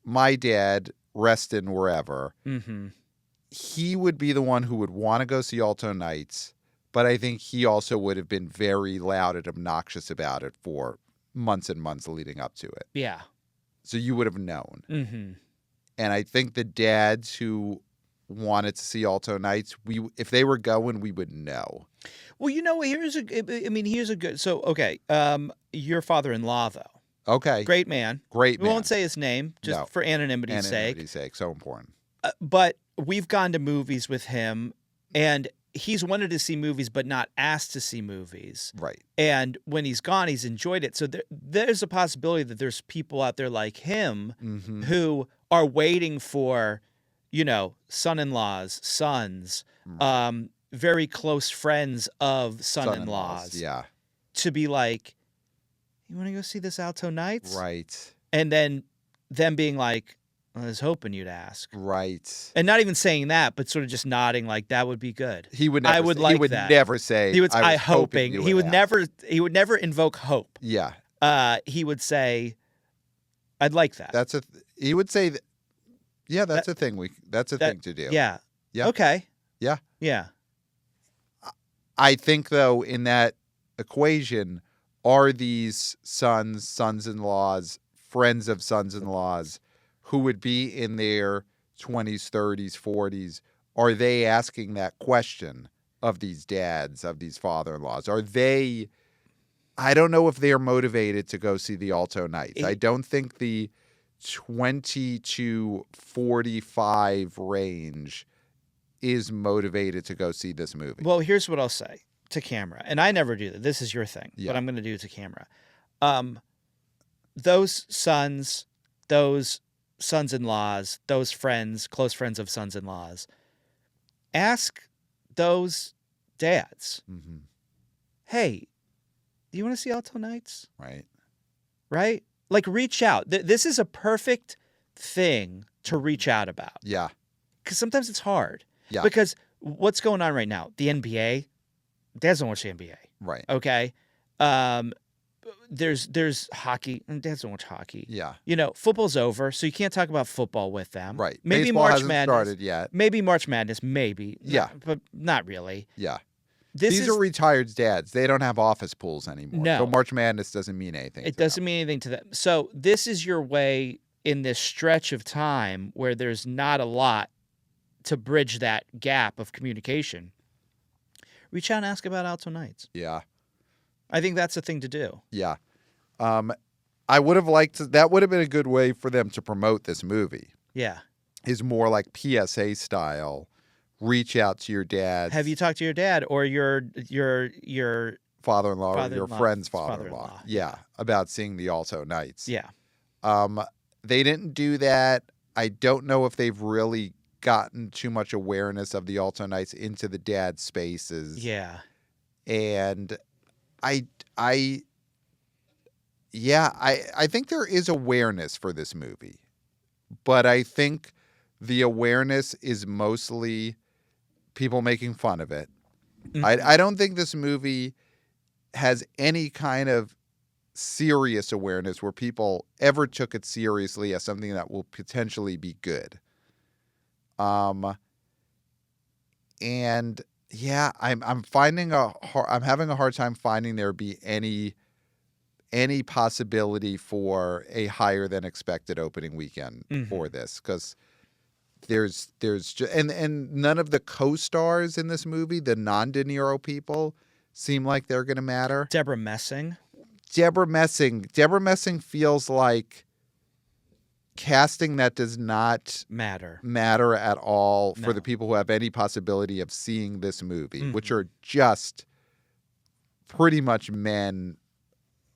my dad, resting wherever. Mm-hmm. He would be the one who would want to go see Alto Nights, but I think he also would have been very loud and obnoxious about it for months and months leading up to it. Yeah. So you would have known. Mm-hmm. And I think the dads who wanted to see Alto Nights, if they were going, we would know. Well, here's a good. So, okay, your father-in-law though. Okay. Great man. We won't say his name just for anonymity's sake. Anonymity's sake, so important. But we've gone to movies with him, and he's wanted to see movies but not asked to see movies. Right. And when he's gone, he's enjoyed it. So there's a possibility that there's people out there like him who are waiting for, son-in-laws, sons, very close friends of son-in-laws. Yeah. To be like, you want to go see this Alto Nights? Right. And then them being like, I was hoping you'd ask. Right. And not even saying that, but sort of just nodding like that would be good. He would never never say he would I was hoping. He would never invoke hope. Yeah. He would say, I'd like that. He would say that, yeah, that's a thing that's a thing to do. Yeah. Yeah. Okay. Yeah. Yeah. I think though in that equation are these sons-in-laws, friends of sons-in-laws who would be in their 20s, 30s, 40s, are they asking that question of these dads, of these father-in-laws? I don't know if they're motivated to go see the Alto Nights. I don't think the 20 to 45 range is motivated to go see this movie. Well, here's what I'll say to camera, and I never do that. This is your thing, but I'm going to do it to camera. Those sons, those sons-in-laws, those friends, close friends of sons-in-laws, ask those dads, hey, do you want to see Alto Nights? Right? Like, reach out. This is a perfect thing to reach out about. Yeah. Because sometimes it's hard. Yeah. Because what's going on right now? The NBA, dads don't watch the NBA. Right. Okay? There's hockey, and dads don't watch hockey. Yeah. Football's over, so you can't talk about football with them. Right. Maybe Baseball March hasn't Madness. started yet. Maybe March Madness, maybe. Yeah. But not really. Yeah. These are retired dads. They don't have office pools anymore. No. So March Madness doesn't mean anything. It doesn't mean anything to them. So this is your way in this stretch of time where there's not a lot to bridge that gap of communication. Reach out and ask about Alto Nights. Yeah. I think that's the thing to do. Yeah. I would have liked to, that would have been a good way for them to promote this movie. Yeah. Is more like PSA style. Reach out to your dad. Have you talked to your dad or your father-in-law or your friend's father-in-law? Yeah, about seeing the Alto Nights. Yeah. they didn't do that. I don't know if they've really gotten too much awareness of the Alto Knights into the dad spaces. Yeah. And I think there is awareness for this movie, but I think the awareness is mostly people making fun of it. Mm-hmm. I don't think this movie has any kind of serious awareness where people ever took it seriously as something that will potentially be good. And yeah, I'm having a hard time finding there be any possibility for a higher than expected opening weekend for this, because there's just, and none of the co-stars in this movie, the non-De Niro people, seem like they're going to matter. Deborah Messing feels like casting that does not matter at all for No. the people who have any possibility of seeing this movie, which are just pretty much men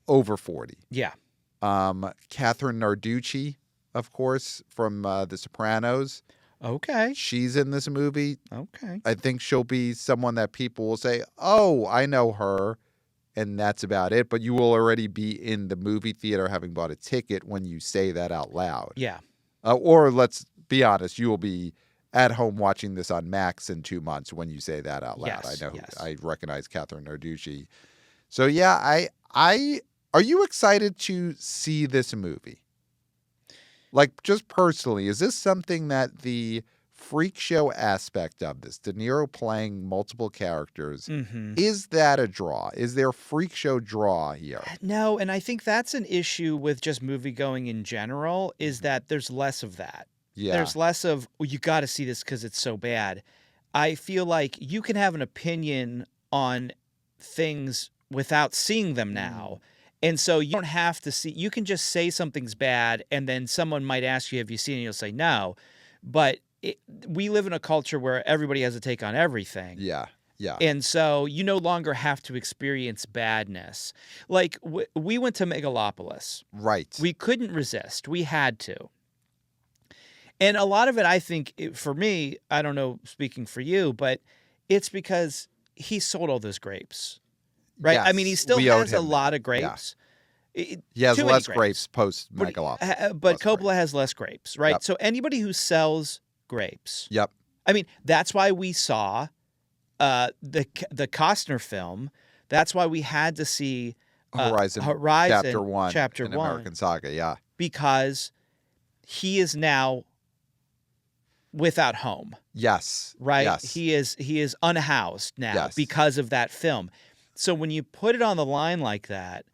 over 40. Yeah. Catherine Narducci, of course, from The Sopranos. Okay. She's in this movie. Okay. I think she'll be someone that people will say, oh, I know her, and that's about it. But you will already be in the movie theater having bought a ticket when you say that out loud. Yeah. Or let's be honest, you will be at home watching this on Max in 2 months when you say that out loud. Yes, I know. yes. I recognize Catherine Narducci. So yeah, are you excited to see this movie? Like, just personally, is this something that the freak show aspect of this, De Niro playing multiple characters, is that a draw? Is there a freak show draw here? No, and I think that's an issue with just movie going in general, is that there's less of that. Yeah. There's less of, well, you got to see this because it's so bad. I feel like you can have an opinion on things without seeing them now. And so you don't have to see, you can just say something's bad, and then someone might ask you, have you seen it? And you'll say no. But we live in a culture where everybody has a take on everything. Yeah. Yeah. And so you no longer have to experience badness. Like, we went to Megalopolis. Right. We couldn't resist. We had to. And a lot of it, I think, for me, I don't know, speaking for you, but it's because he sold all those grapes. Right? Yes, I mean, he still has a lot of grapes. Yeah. He has less grapes post Megalopolis. But Coppola has less grapes, right? Yep. So anybody who sells grapes. Yep. I mean, that's why we saw the Costner film. That's why we had to see Horizon Chapter 1 in American Saga, yeah. Because he is now without home. Yes. Right? Yes. He is unhoused now because of that film. So when you put it on the line like that,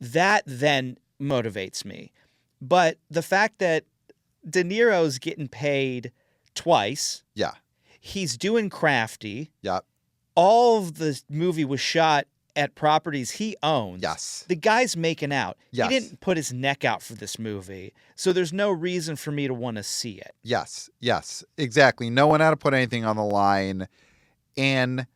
that then motivates me. But the fact that De Niro's getting paid twice. Yeah. He's doing Crafty. Yeah. All of the movie was shot at properties he owns. Yes. The guy's making out. Yes. He didn't put his neck out for this movie. So there's no reason for me to want to see it. Yes. Yes. Exactly. No one had to put anything on the line. And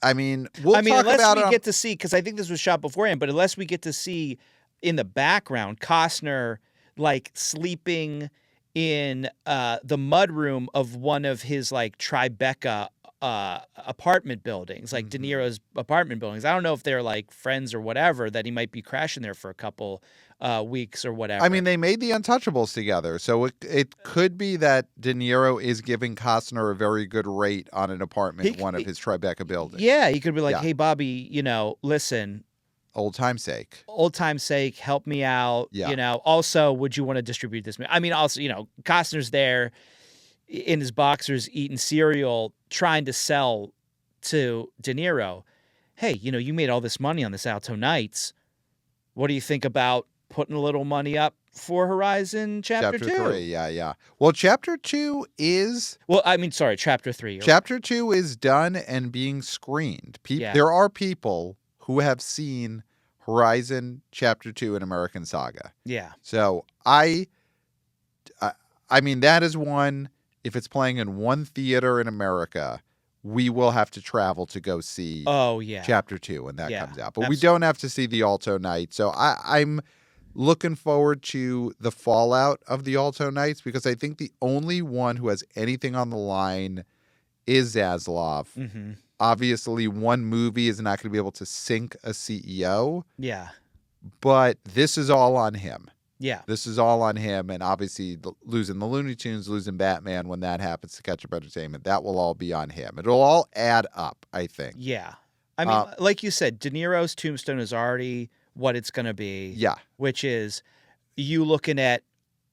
I mean, unless we get to see, because I think this was shot beforehand, but unless we get to see in the background Costner like sleeping in the mudroom of one of his like Tribeca apartment buildings, like De Niro's apartment buildings. I don't know if they're like friends or whatever, that he might be crashing there for a couple weeks or whatever. I mean, they made The Untouchables together, so it could be that De Niro is giving Costner a very good rate on an apartment in one of his Tribeca buildings. Yeah, he could be like, hey, Bobby, listen. Old time's sake, help me out. Yeah. Also, would you want to distribute this? I mean, also, Costner's there in his boxers eating cereal, trying to sell to De Niro, hey, you made all this money on this Alto Knights. What do you think about putting a little money up for Horizon Chapter 2? Chapter 3, yeah. Well, Chapter 2 is... Chapter 3. Chapter 2 is done and being screened. There are people who have seen Horizon Chapter 2 in American Saga. Yeah. So I mean, that is one, if it's playing in one theater in America, we will have to travel to go see Chapter 2 when that comes out. But we don't have to see the Alto Knight. So I'm looking forward to the fallout of the Alto Knights, because I think the only one who has anything on the line is Zaslav. Mm-hmm. Obviously, one movie is not going to be able to sink a CEO. Yeah. But this is all on him. Yeah. This is all on him. And obviously, losing the Looney Tunes, losing Batman, when that happens to Ketchup Entertainment, that will all be on him. It'll all add up, I think. Yeah. I mean, like you said, Deniros' tombstone is already what it's going to be. Yeah. Which is you looking at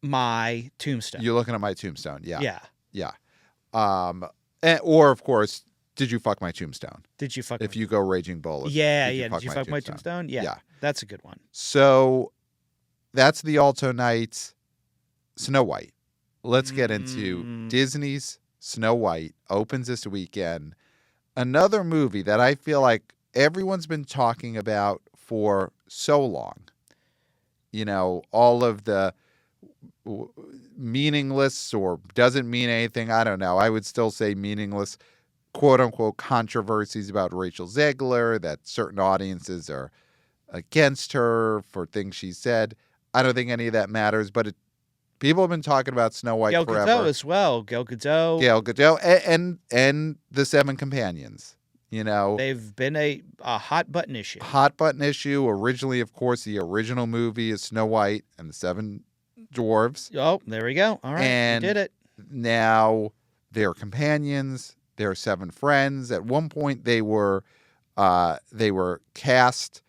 my tombstone. You're looking at my tombstone. Yeah. Yeah. Yeah. Or, of course, did you fuck my tombstone? Did you fuck If you go Raging Bull. Yeah, yeah. Did you fuck my tombstone? Yeah. Yeah. That's a good one. So that's the Alto Knights. Snow White. Let's get into Disney's Snow White. Opens this weekend. Another movie that I feel like everyone's been talking about for so long. You know, all of the meaningless or doesn't mean anything. I don't know. I would still say meaningless, quote unquote, controversies about Rachel Zegler, that certain audiences are against her for things she said. I don't think any of that matters, but people have been talking about Snow White forever. Gal Gadot as well. Gal Gadot. And the Seven Companions. You know, they've been a hot button issue. Hot button issue. Originally, of course, the original movie is Snow White and the Seven Dwarves. Oh, there we go. All right, and we did it. Now they're companions. They're seven friends. At one point, they were cast,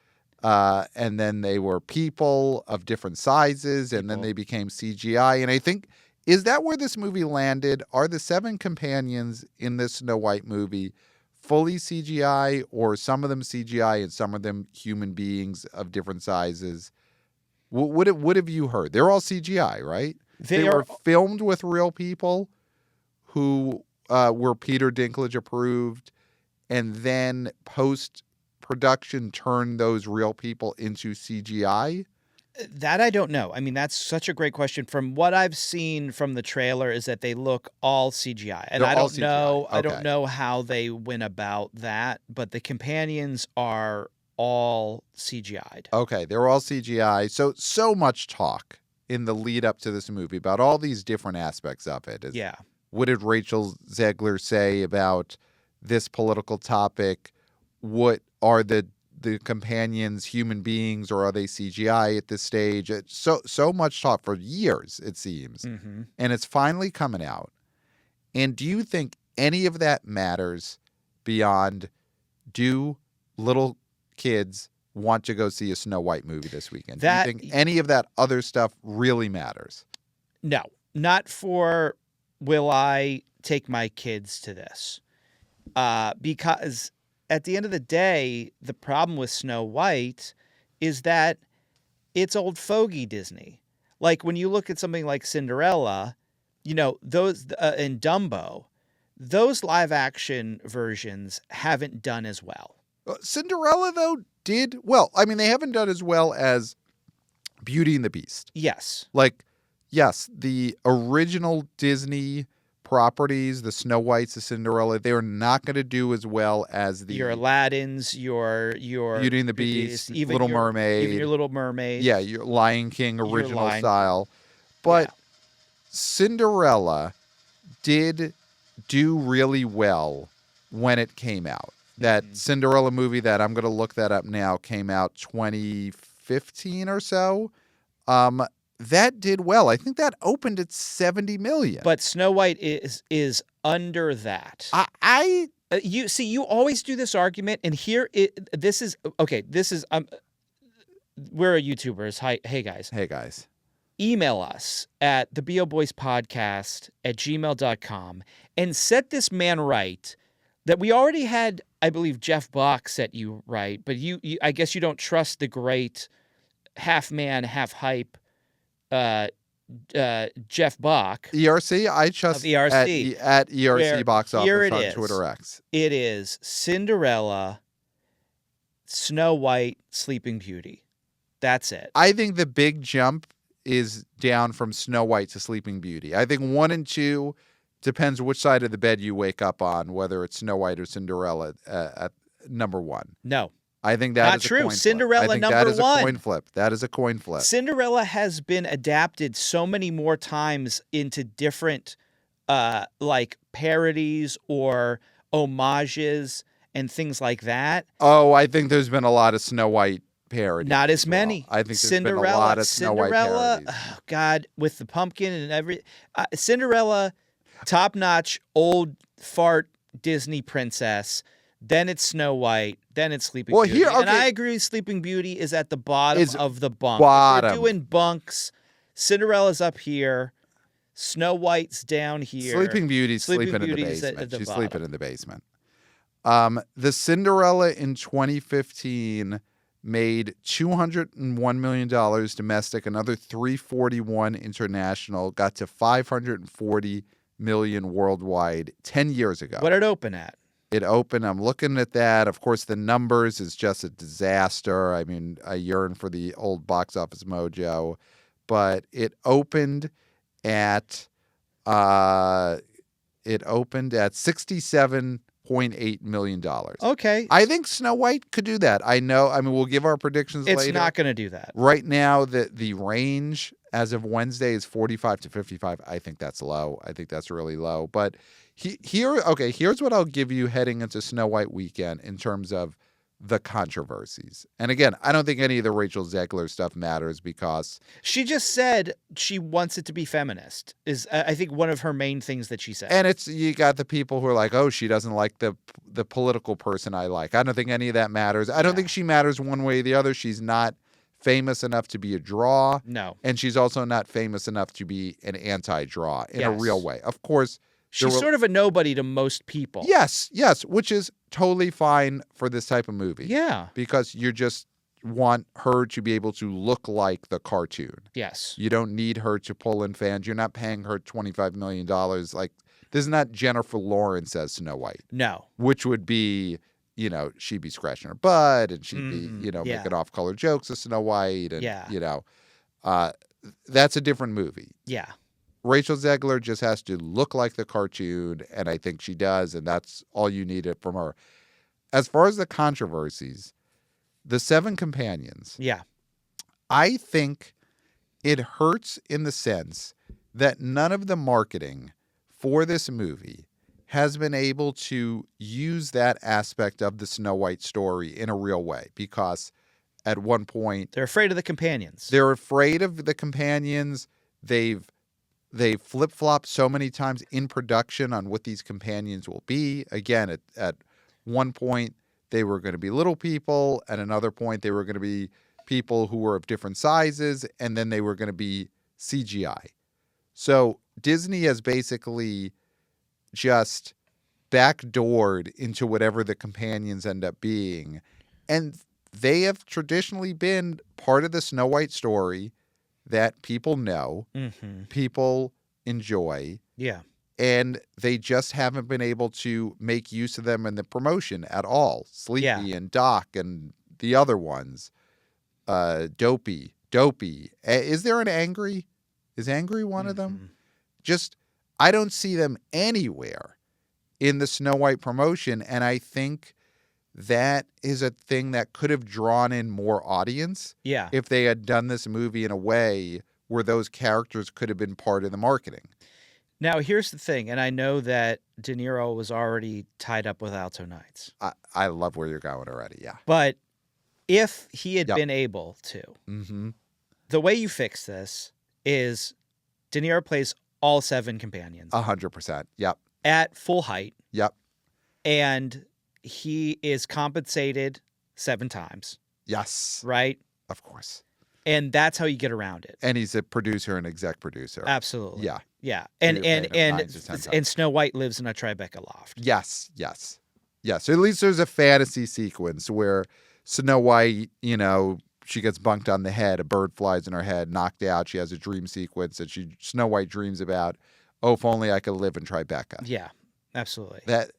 and then they were people of different sizes, and then they became CGI. And I think, is that where this movie landed? Are the seven companions in this Snow White movie fully CGI, or some of them CGI and some of them human beings of different sizes? What have you heard? They're all CGI, right? They were filmed with real people who were Peter Dinklage approved, and then post-production turned those real people into CGI? That I don't know. I mean, that's such a great question. From what I've seen from the trailer is that they look all CGI. And I don't know. Okay. I don't know how they went about that, but the companions are all CGI'd. Okay, they're all CGI. So much talk in the lead up to this movie about all these different aspects of it. Yeah. What did Rachel Zegler say about this political topic? What are the companions human beings, or are they CGI at this stage? It's so much talk for years, it seems. Mm-hmm. And it's finally coming out. And do you think any of that matters beyond, do little kids want to go see a Snow White movie this weekend? Do you think any of that other stuff really matters? No, not for will I take my kids to this. Because at the end of the day, the problem with Snow White is that it's old fogey Disney. Like when you look at something like Cinderella, you know, those and Dumbo, those live action versions haven't done as well. Cinderella, though, did well. I mean, they haven't done as well as Beauty and the Beast. Yes. Like, yes, the original Disney properties, the Snow Whites, the Cinderella, they're not going to do as well as your Aladdins, your Beauty and the Beast, even Little Mermaid. Even your Little Mermaid. Yeah, your Lion King original style. But Cinderella did do really well when it came out. That Cinderella movie that I'm going to look that up now came out 2015 or so. That did well. I think that opened at $70 million. But Snow White is under that. You see, you always do this argument, and this is we're YouTubers. Hey guys. Email us at theboboyspodcast@gmail.com and set this man right. That we already had, I believe, Jeff Bach set you right, but you I guess you don't trust the great half man, half hype Jeff Bach. ERC? I trust ERC. At ERC Box Office on Twitter X. It is Cinderella, Snow White, Sleeping Beauty. That's it. I think the big jump is down from Snow White to Sleeping Beauty. I think 1 and 2 depends which side of the bed you wake up on, whether it's Snow White or Cinderella at number 1. No. I think that Not is a true. coin flip. Cinderella I think number that is one. a coin flip. That is a coin flip. Cinderella has been adapted so many more times into different like parodies or homages and things like that. Oh, I think there's been a lot of Snow White parodies. Not as well. many. I think there's been a lot of Snow White parodies. Oh God, with the pumpkin and every Cinderella, top notch old fart Disney princess. Then it's Snow White. Then it's Sleeping Beauty. Here, okay. And I agree, Sleeping Beauty is at the bottom of the bunk. Bottom. If you're doing bunks, Cinderella's up here. Snow White's down here. Sleeping Beauty's sleeping in the Beauty's basement. at She's bottom. sleeping in the basement. The Cinderella in 2015 made $201 million domestic, another $341 international, got to $540 million worldwide 10 years ago. What did it open at? It opened, I'm looking at that. Of course, the numbers is just a disaster. I mean, I yearn for the old box office mojo. But it opened at $67.8 million. Okay. I think Snow White could do that. I know. I mean, we'll give our predictions later. It's not going to do that. Right now, the range as of Wednesday is 45 to 55. I think that's low. I think that's really low. But here's what I'll give you heading into Snow White weekend in terms of the controversies. And again, I don't think any of the Rachel Zegler stuff matters because she just said she wants it to be feminist is I think one of her main things that she said. And you got the people who are like, oh, she doesn't like the political person I like. I don't think any of that matters. I don't think she matters one way or the other. She's not famous enough to be a draw. No. And she's also not famous enough to be an anti-draw in a real way. Of course, she's sort of a nobody to most people. Yes, which is totally fine for this type of movie. Yeah. Because you just want her to be able to look like the cartoon. Yes. You don't need her to pull in fans. You're not paying her $25 million. Like, this is not Jennifer Lawrence as Snow White. No. Which would be, she'd be scratching her butt and she'd be, making off-color jokes of Snow White. And, that's a different movie. Yeah. Rachel Zegler just has to look like the cartoon, and I think she does, and that's all you needed from her. As far as the controversies, the 7 companions. Yeah. I think it hurts in the sense that none of the marketing for this movie has been able to use that aspect of the Snow White story in a real way, because at one point they're afraid of the companions. They're afraid of the companions. They flip-flop so many times in production on what these companions will be. Again, at one point, they were going to be little people. At another point, they were going to be people who were of different sizes. And then they were going to be CGI. So Disney has basically just backdoored into whatever the companions end up being. And they have traditionally been part of the Snow White story that people know, people enjoy. Yeah. And they just haven't been able to make use of them in the promotion at all. Sleepy and Doc and the other ones. Dopey. Is there an Angry? Is Angry one of them? Just, I don't see them anywhere in the Snow White promotion. And I think that is a thing that could have drawn in more audience if they had done this movie in a way where those characters could have been part of the marketing. Now, here's the thing, and I know that De Niro was already tied up with Alto Knights. I love where you're going already, yeah. But if he had been able to, the way you fix this is De Niro plays all 7 companions. 100%, yep. At full height. Yep. And he is compensated 7 times. Yes. Right? Of course. And that's how you get around it. And he's a producer and exec producer. Absolutely. Yeah. Yeah. And Snow White lives in a Tribeca loft. Yes. So at least there's a fantasy sequence where Snow White, she gets bunked on the head, a bird flies in her head, knocked out. She has a dream sequence that Snow White dreams about. Oh, if only I could live in Tribeca. Yeah, absolutely. That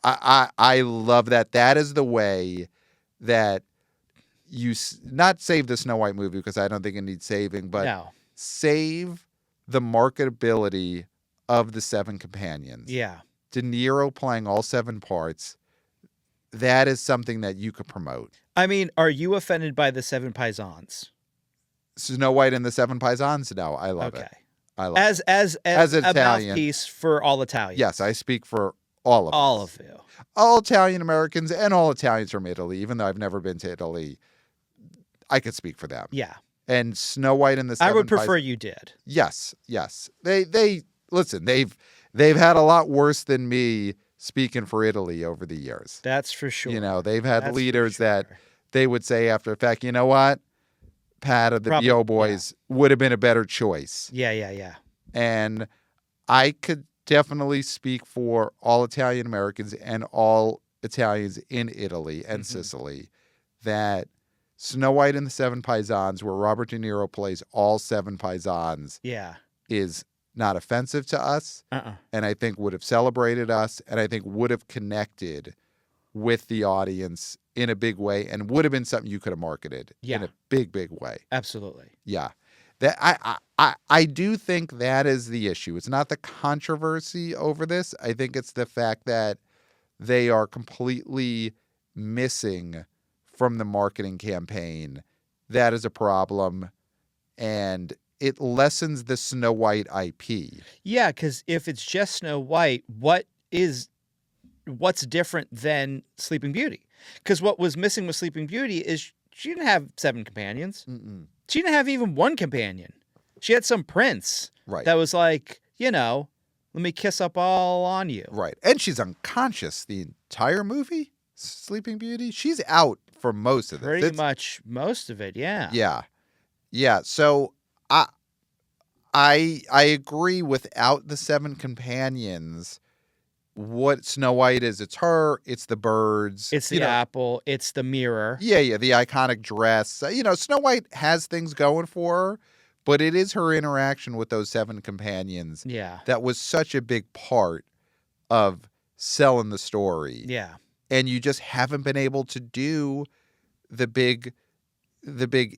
I love that. That is the way that you not save the Snow White movie, because I don't think it needs saving, but save the marketability of the 7 companions. Yeah. De Niro playing all 7 parts. that is something that you could promote. I mean, are you offended by the Seven Paisans? Snow White and the Seven Paisans? No, I love it. I love it. As a Italian mouthpiece for all Italians. Yes, I speak for all of us. All of you. All Italian Americans and all Italians from Italy, even though I've never been to Italy, I could speak for them. Yeah. And Snow White and the Seven I would prefer you did. Yes. They listen, they've had a lot worse than me speaking for Italy over the years. That's for sure. They've had leaders that they would say after the fact, you know what? Pat of the BO Boys would have been a better choice. Yeah. And I could definitely speak for all Italian Americans and all Italians in Italy and Sicily that Snow White and the Seven Paisans, where Robert De Niro plays all seven Paisans, is not offensive to us, and I think would have celebrated us, and I think would have connected with the audience in a big way, and would have been something you could have marketed in a big way. Absolutely. Yeah. That I do think that is the issue. It's not the controversy over this. I think it's the fact that they are completely missing from the marketing campaign. That is a problem, and it lessens the Snow White IP. Yeah, because if it's just Snow White, what's different than Sleeping Beauty? Because what was missing with Sleeping Beauty is she didn't have seven companions. She didn't have even one companion. She had some prince that was like, let me kiss up all on you. Right. And she's unconscious the entire movie, Sleeping Beauty. She's out for most of it. Pretty much most of it, yeah. Yeah. So I agree, without the seven companions, what Snow White is, it's her, it's the birds. It's the apple, it's the mirror. Yeah, the iconic dress. Snow White has things going for her, but it is her interaction with those seven companions that was such a big part of selling the story. Yeah. And you just haven't been able to do the big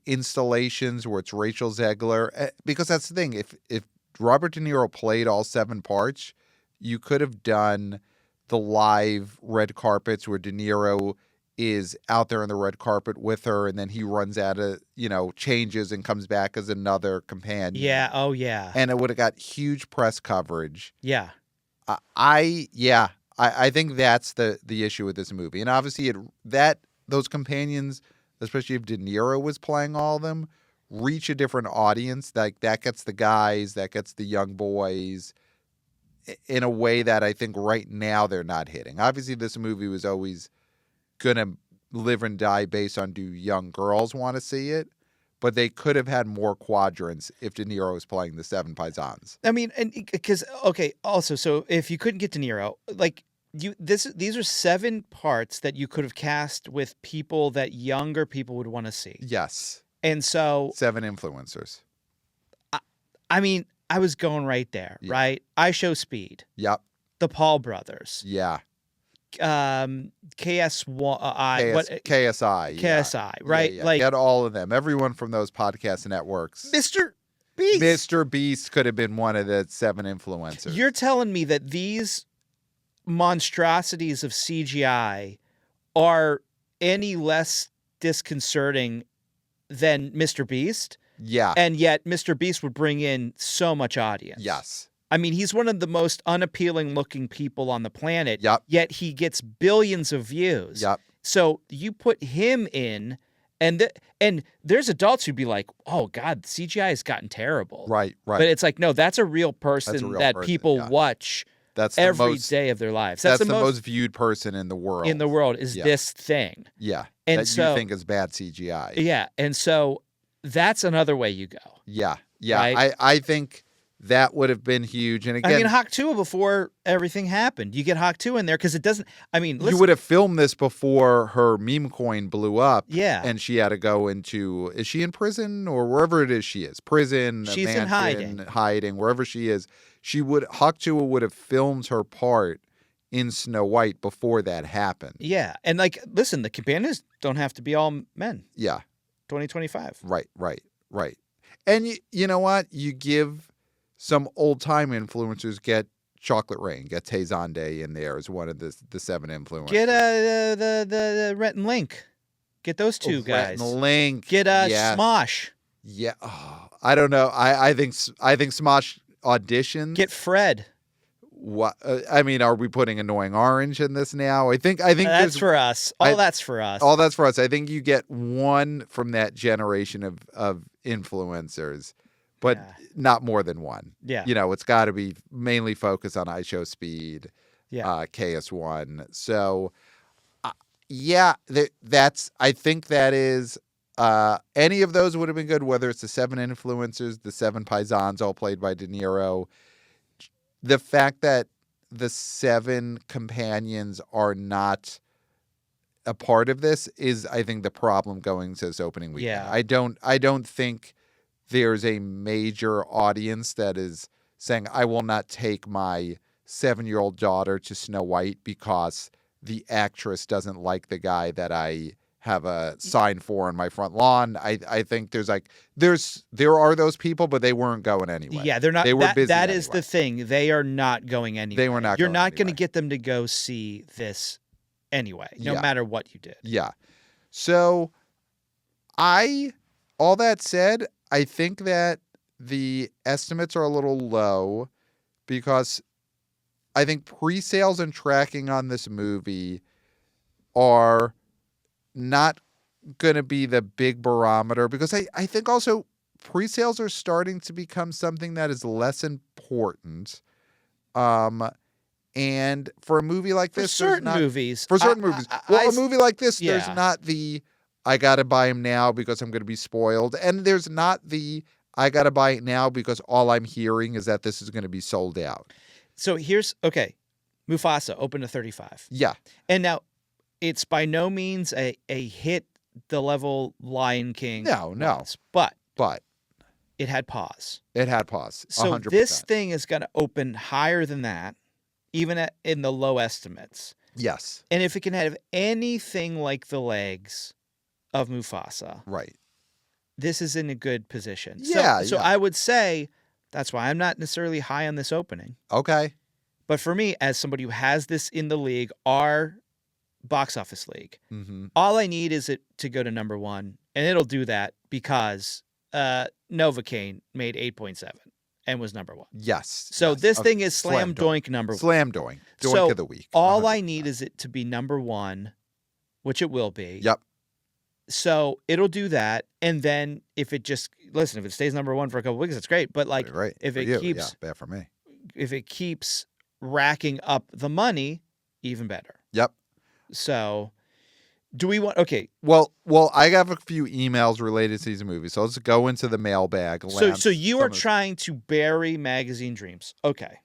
installations where it's Rachel Zegler, because that's the thing. If Robert De Niro played all seven parts, you could have done the live red carpets where De Niro is out there on the red carpet with her, and then he runs out of, changes and comes back as another companion. Yeah. Oh, yeah. And it would have got huge press coverage. Yeah. I think that's the issue with this movie. And obviously those companions, especially if De Niro was playing all of them, reach a different audience. Like, that gets the guys, that gets the young boys in a way that I think right now they're not hitting. Obviously, this movie was always going to live and die based on, do young girls want to see it? But they could have had more quadrants if De Niro was playing the seven Paisans. I mean, and because, also, so if you couldn't get De Niro, like, these are seven parts that you could have cast with people that younger people would want to see. Yes. And so... seven influencers. I mean, I was going right there, right? I Show Speed. Yep. The Paul brothers. Yeah. KSI. KSI, right? Yeah. Like, get all of them. Everyone from those podcast networks. Mr. Beast. Mr. Beast could have been one of the seven influencers. You're telling me that these monstrosities of CGI are any less disconcerting than Mr. Beast? Yeah. And yet Mr. Beast would bring in so much audience. Yes. I mean, he's one of the most unappealing looking people on the planet. Yep. Yet he gets billions of views. Yep. So you put him in, and there's adults who'd be like, "Oh God, CGI has gotten terrible." Right. But it's like, no, that's a real person that people watch. That's every day of their lives. That's the most viewed person in the world. In the world is this thing. Yeah. And that you think is bad CGI. Yeah. And so that's another way you go. Yeah. Right? I think that would have been huge. And again, I mean, Hawk 2 before everything happened. You get Hawk 2 in there because it doesn't. I mean, listen, you would have filmed this before her meme coin blew up. Yeah. And she had to go into, is she in prison or wherever it is she is? Prison, she's mansion, in hiding, wherever she is. Hawk 2 would have filmed her part in Snow White before that happened. Yeah. And like, listen, the companions don't have to be all men. Yeah. 2025. Right. And you know what? You give some old time influencers get Chocolate Rain. Get Tay Zonday in there as one of the 7 influencers. Get the Rhett and Link. Get those two guys. Rhett and Link. Get yes. Smosh. Yeah. Oh, I don't know. I think Smosh auditions. Get Fred. What? I mean, are we putting Annoying Orange in this now? I think that's for us. That's for us. All that's for us. I think you get one from that generation of influencers, but not more than one. Yeah. It's got to be mainly focused on iShowSpeed, KS1. So, that's. I think that is. Any of those would have been good. Whether it's the 7 influencers, the 7 paisans, all played by De Niro. The fact that the 7 companions are not a part of this is, I think, the problem going to this opening weekend. Yeah. I don't think there's a major audience that is saying, I will not take my 7-year-old daughter to Snow White because the actress doesn't like the guy that I have a sign for on my front lawn. I think there are those people, but they weren't going anyway. Yeah, they're not. They were busy that anyway. is the thing. They are not going anywhere. They were not. You're not going to get them to go see this anyway, no matter what you did. Yeah. So, all that said, I think that the estimates are a little low because I think pre-sales and tracking on this movie are not going to be the big barometer, because I think also pre-sales are starting to become something that is less important. And for a movie like this, For certain movies. A movie like this, there's not the, I got to buy him now because I'm going to be spoiled. And there's not the, I got to buy it now because all I'm hearing is that this is going to be sold out. So Mufasa opened to 35. Yeah. And now, it's by no means a hit the level Lion King. No. Was, but it had pause. It had pause. 100%. So this thing is going to open higher than that, even in the low estimates. Yes. And if it can have anything like the legs of Mufasa, right, this is in a good position. Yeah. So I would say that's why I'm not necessarily high on this opening. Okay. But for me, as somebody who has this in the league, our box office league, all I need is it to go to number 1, and it'll do that because Novocaine made 8.7 and was number 1. Yes. So this thing is slam doink number 1. Slam doink. Doink of the week. All I need is it to be number 1, which it will be. Yep. So it'll do that, and then if it stays number 1 for a couple weeks, it's great. But if it keeps, bad for me. If it keeps racking up the money, even better. Yep. So, do we want? Okay. Well, I have a few emails related to these movies, so let's go into the mailbag. So you are trying to bury magazine dreams. Okay.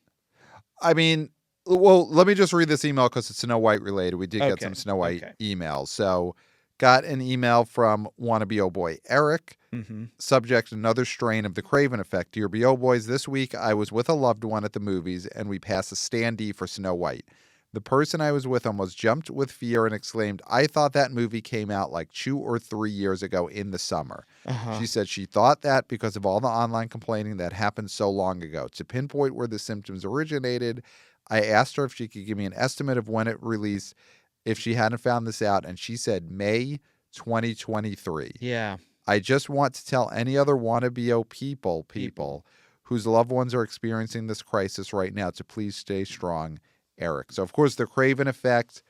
I mean, well, let me just read this email because it's Snow White related. We did get some Snow White emails. So, got an email from wannabe oh boy Eric. Subject: another strain of the Craven effect. Dear B.O. Boys, this week I was with a loved one at the movies, and we passed a standee for Snow White. The person I was with almost jumped with fear and exclaimed, I thought that movie came out like 2 or 3 years ago in the summer. She said she thought that because of all the online complaining that happened so long ago. To pinpoint where the symptoms originated, I asked her if she could give me an estimate of when it released if she hadn't found this out, and she said May 2023. Yeah. I just want to tell any other wannabe people whose loved ones are experiencing this crisis right now to please stay strong. Eric. So, of course, the Craven effect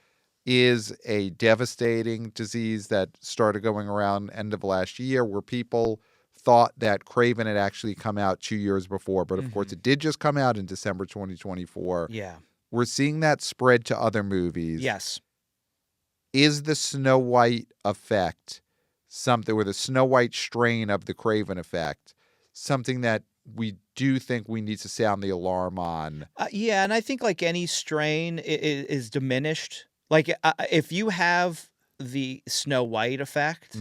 is a devastating disease that started going around end of last year, where people thought that Craven had actually come out 2 years before. But, of course, it did just come out in December 2024. Yeah. We're seeing that spread to other movies. Yes. Is the Snow White effect something, or the Snow White strain of the Craven effect, something that we do think we need to sound the alarm on? Yeah, and I think like any strain is diminished. Like if you have the Snow White effect,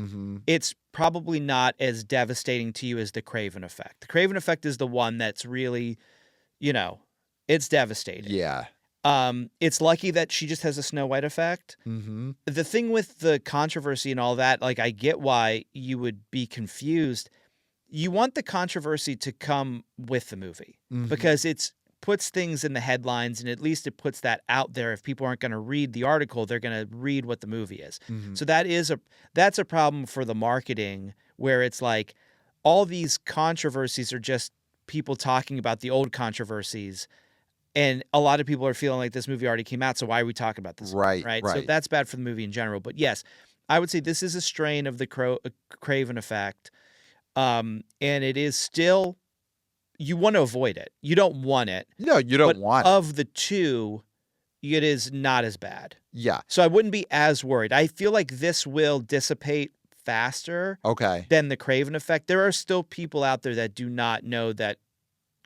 it's probably not as devastating to you as the Craven effect. The Craven effect is the one that's really, it's devastating. Yeah. It's lucky that she just has a Snow White effect. The thing with the controversy and all that, like I get why you would be confused. You want the controversy to come with the movie because it's puts things in the headlines, and at least it puts that out there. If people aren't going to read the article, they're going to read what the movie is. Mm-hmm. So that's a problem for the marketing, where it's like all these controversies are just people talking about the old controversies. And a lot of people are feeling like this movie already came out, so why are we talking about this? Right. So that's bad for the movie in general. But yes, I would say this is a strain of the Craven effect. And it is still, you want to avoid it. You don't want it. No, you don't want it. Of the two, it is not as bad. Yeah. So I wouldn't be as worried. I feel like this will dissipate faster than the Craven effect. There are still people out there that do not know that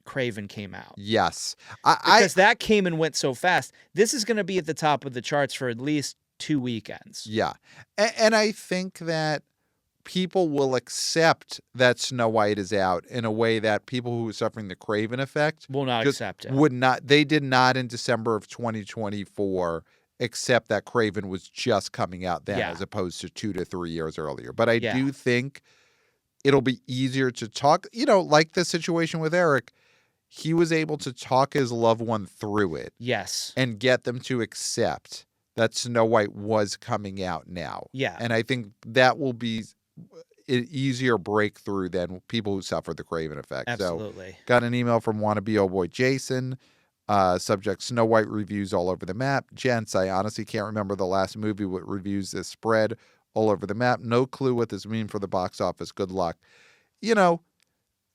Craven came out. Yes. Because that came and went so fast. This is going to be at the top of the charts for at least 2 weekends. Yeah. And I think that people will accept that Snow White is out in a way that people who are suffering the Craven effect will not accept it. Would not. They did not in December of 2024 accept that Craven was just coming out then as opposed to 2 to 3 years earlier. But I do think it'll be easier to talk, like the situation with Eric. He was able to talk his loved one through it. Yes. And get them to accept that Snow White was coming out now. Yeah. And I think that will be an easier breakthrough than people who suffer the Craven effect. Absolutely. So, got an email from wannabe old boy Jason. Subject, Snow White reviews all over the map. Gents, I honestly can't remember the last movie with reviews this spread all over the map. No clue what this means for the box office. Good luck.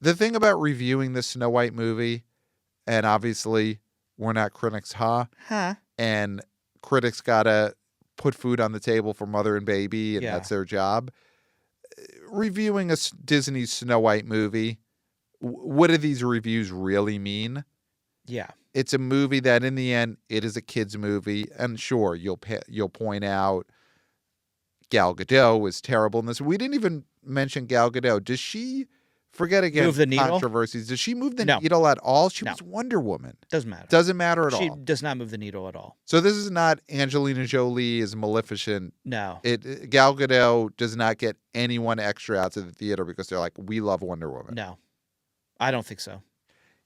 The thing about reviewing the Snow White movie, and obviously we're not critics, and critics got to put food on the table for mother and baby, and that's their job. Reviewing a Disney Snow White movie, what do these reviews really mean? Yeah. It's a movie that in the end, it is a kid's movie. And sure, you'll point out Gal Gadot was terrible in this. We didn't even mention Gal Gadot. Does she... Forget again move the needle? Controversies. Does she move the needle at all? She was Wonder Woman. Doesn't matter. Doesn't matter at all. She does not move the needle at all. So this is not Angelina Jolie as Maleficent. No. Gal Gadot does not get anyone extra out to the theater because they're like, we love Wonder Woman. No. I don't think so.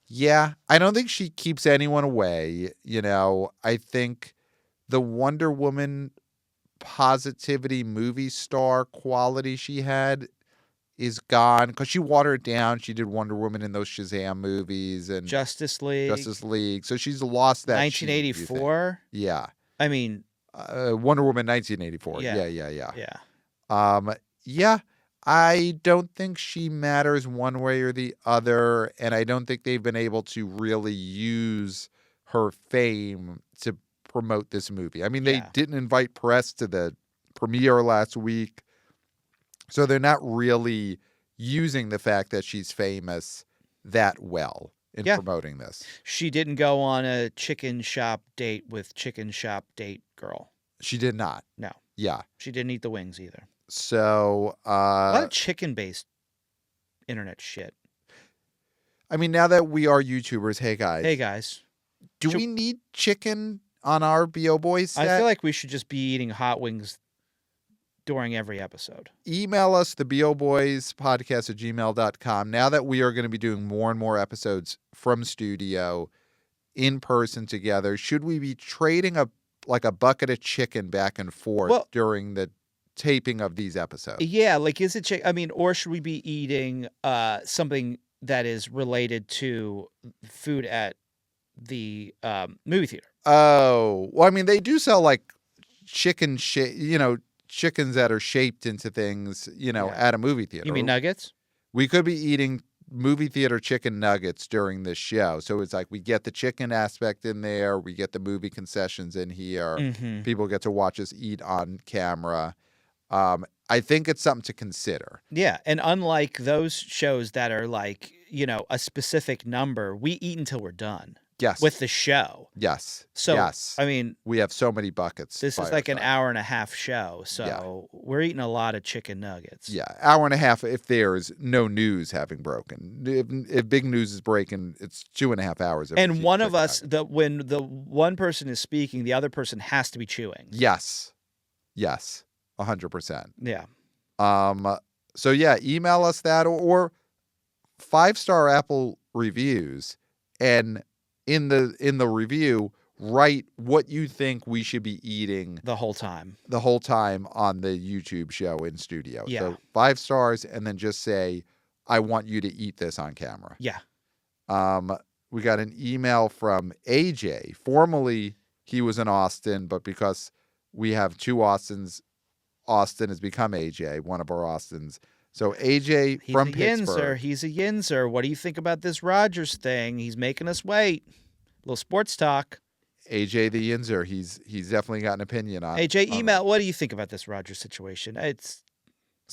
Yeah. I don't think she keeps anyone away. I think the Wonder Woman positivity movie star quality she had is gone because she watered it down. She did Wonder Woman in those Shazam movies and Justice League. So she's lost that. 1984. Yeah. I mean, Wonder Woman 1984. Yeah. Yeah. I don't think she matters one way or the other, and I don't think they've been able to really use her fame to promote this movie. I mean, they didn't invite press to the premiere last week. So they're not really using the fact that she's famous that well in promoting this. She didn't go on a chicken shop date with chicken shop date girl. She did not. No. Yeah. She didn't eat the wings either. So a lot of chicken-based internet shit. I mean, now that we are YouTubers, hey guys. Do we need chicken on our BO Boys set? I feel like we should just be eating hot wings during every episode. Email us, theboboyspodcast@gmail.com. Now that we are going to be doing more and more episodes from studio, in person together, should we be trading a bucket of chicken back and forth during the taping of these episodes? Yeah, is it chicken? I mean, or should we be eating something that is related to food at the movie theater? Oh, well, I mean, they do sell chicken chickens that are shaped into things, at a movie theater. You mean nuggets? We could be eating movie theater chicken nuggets during this show. So it's we get the chicken aspect in there. We get the movie concessions in here. Mm-hmm. People get to watch us eat on camera. I think it's something to consider. Yeah. And unlike those shows that are a specific number, we eat until we're done. Yes. With the show. Yes. So, yes. I mean, we have so many buckets. This is an hour and a half show. So we're eating a lot of chicken nuggets. Yeah. Hour and a half if there's no news having broken. If big news is breaking, it's 2.5 hours. And one of us, when the one person is speaking, the other person has to be chewing. Yes. 100%. Yeah. So email us that or 5-star Apple reviews and in the review, write what you think we should be eating the whole time on the YouTube show in studio. Yeah. So 5 stars, and then just say, I want you to eat this on camera. Yeah. We got an email from AJ. Formerly, he was in Austin, but because we have 2 Austins, Austin has become AJ, one of our Austins. So AJ from Pittsburgh. He's a Yinzer. What do you think about this Rogers thing? He's making us wait. A little sports talk. AJ the Yinzer. He's definitely got an opinion on AJ, on email. What do you think about this Rogers situation?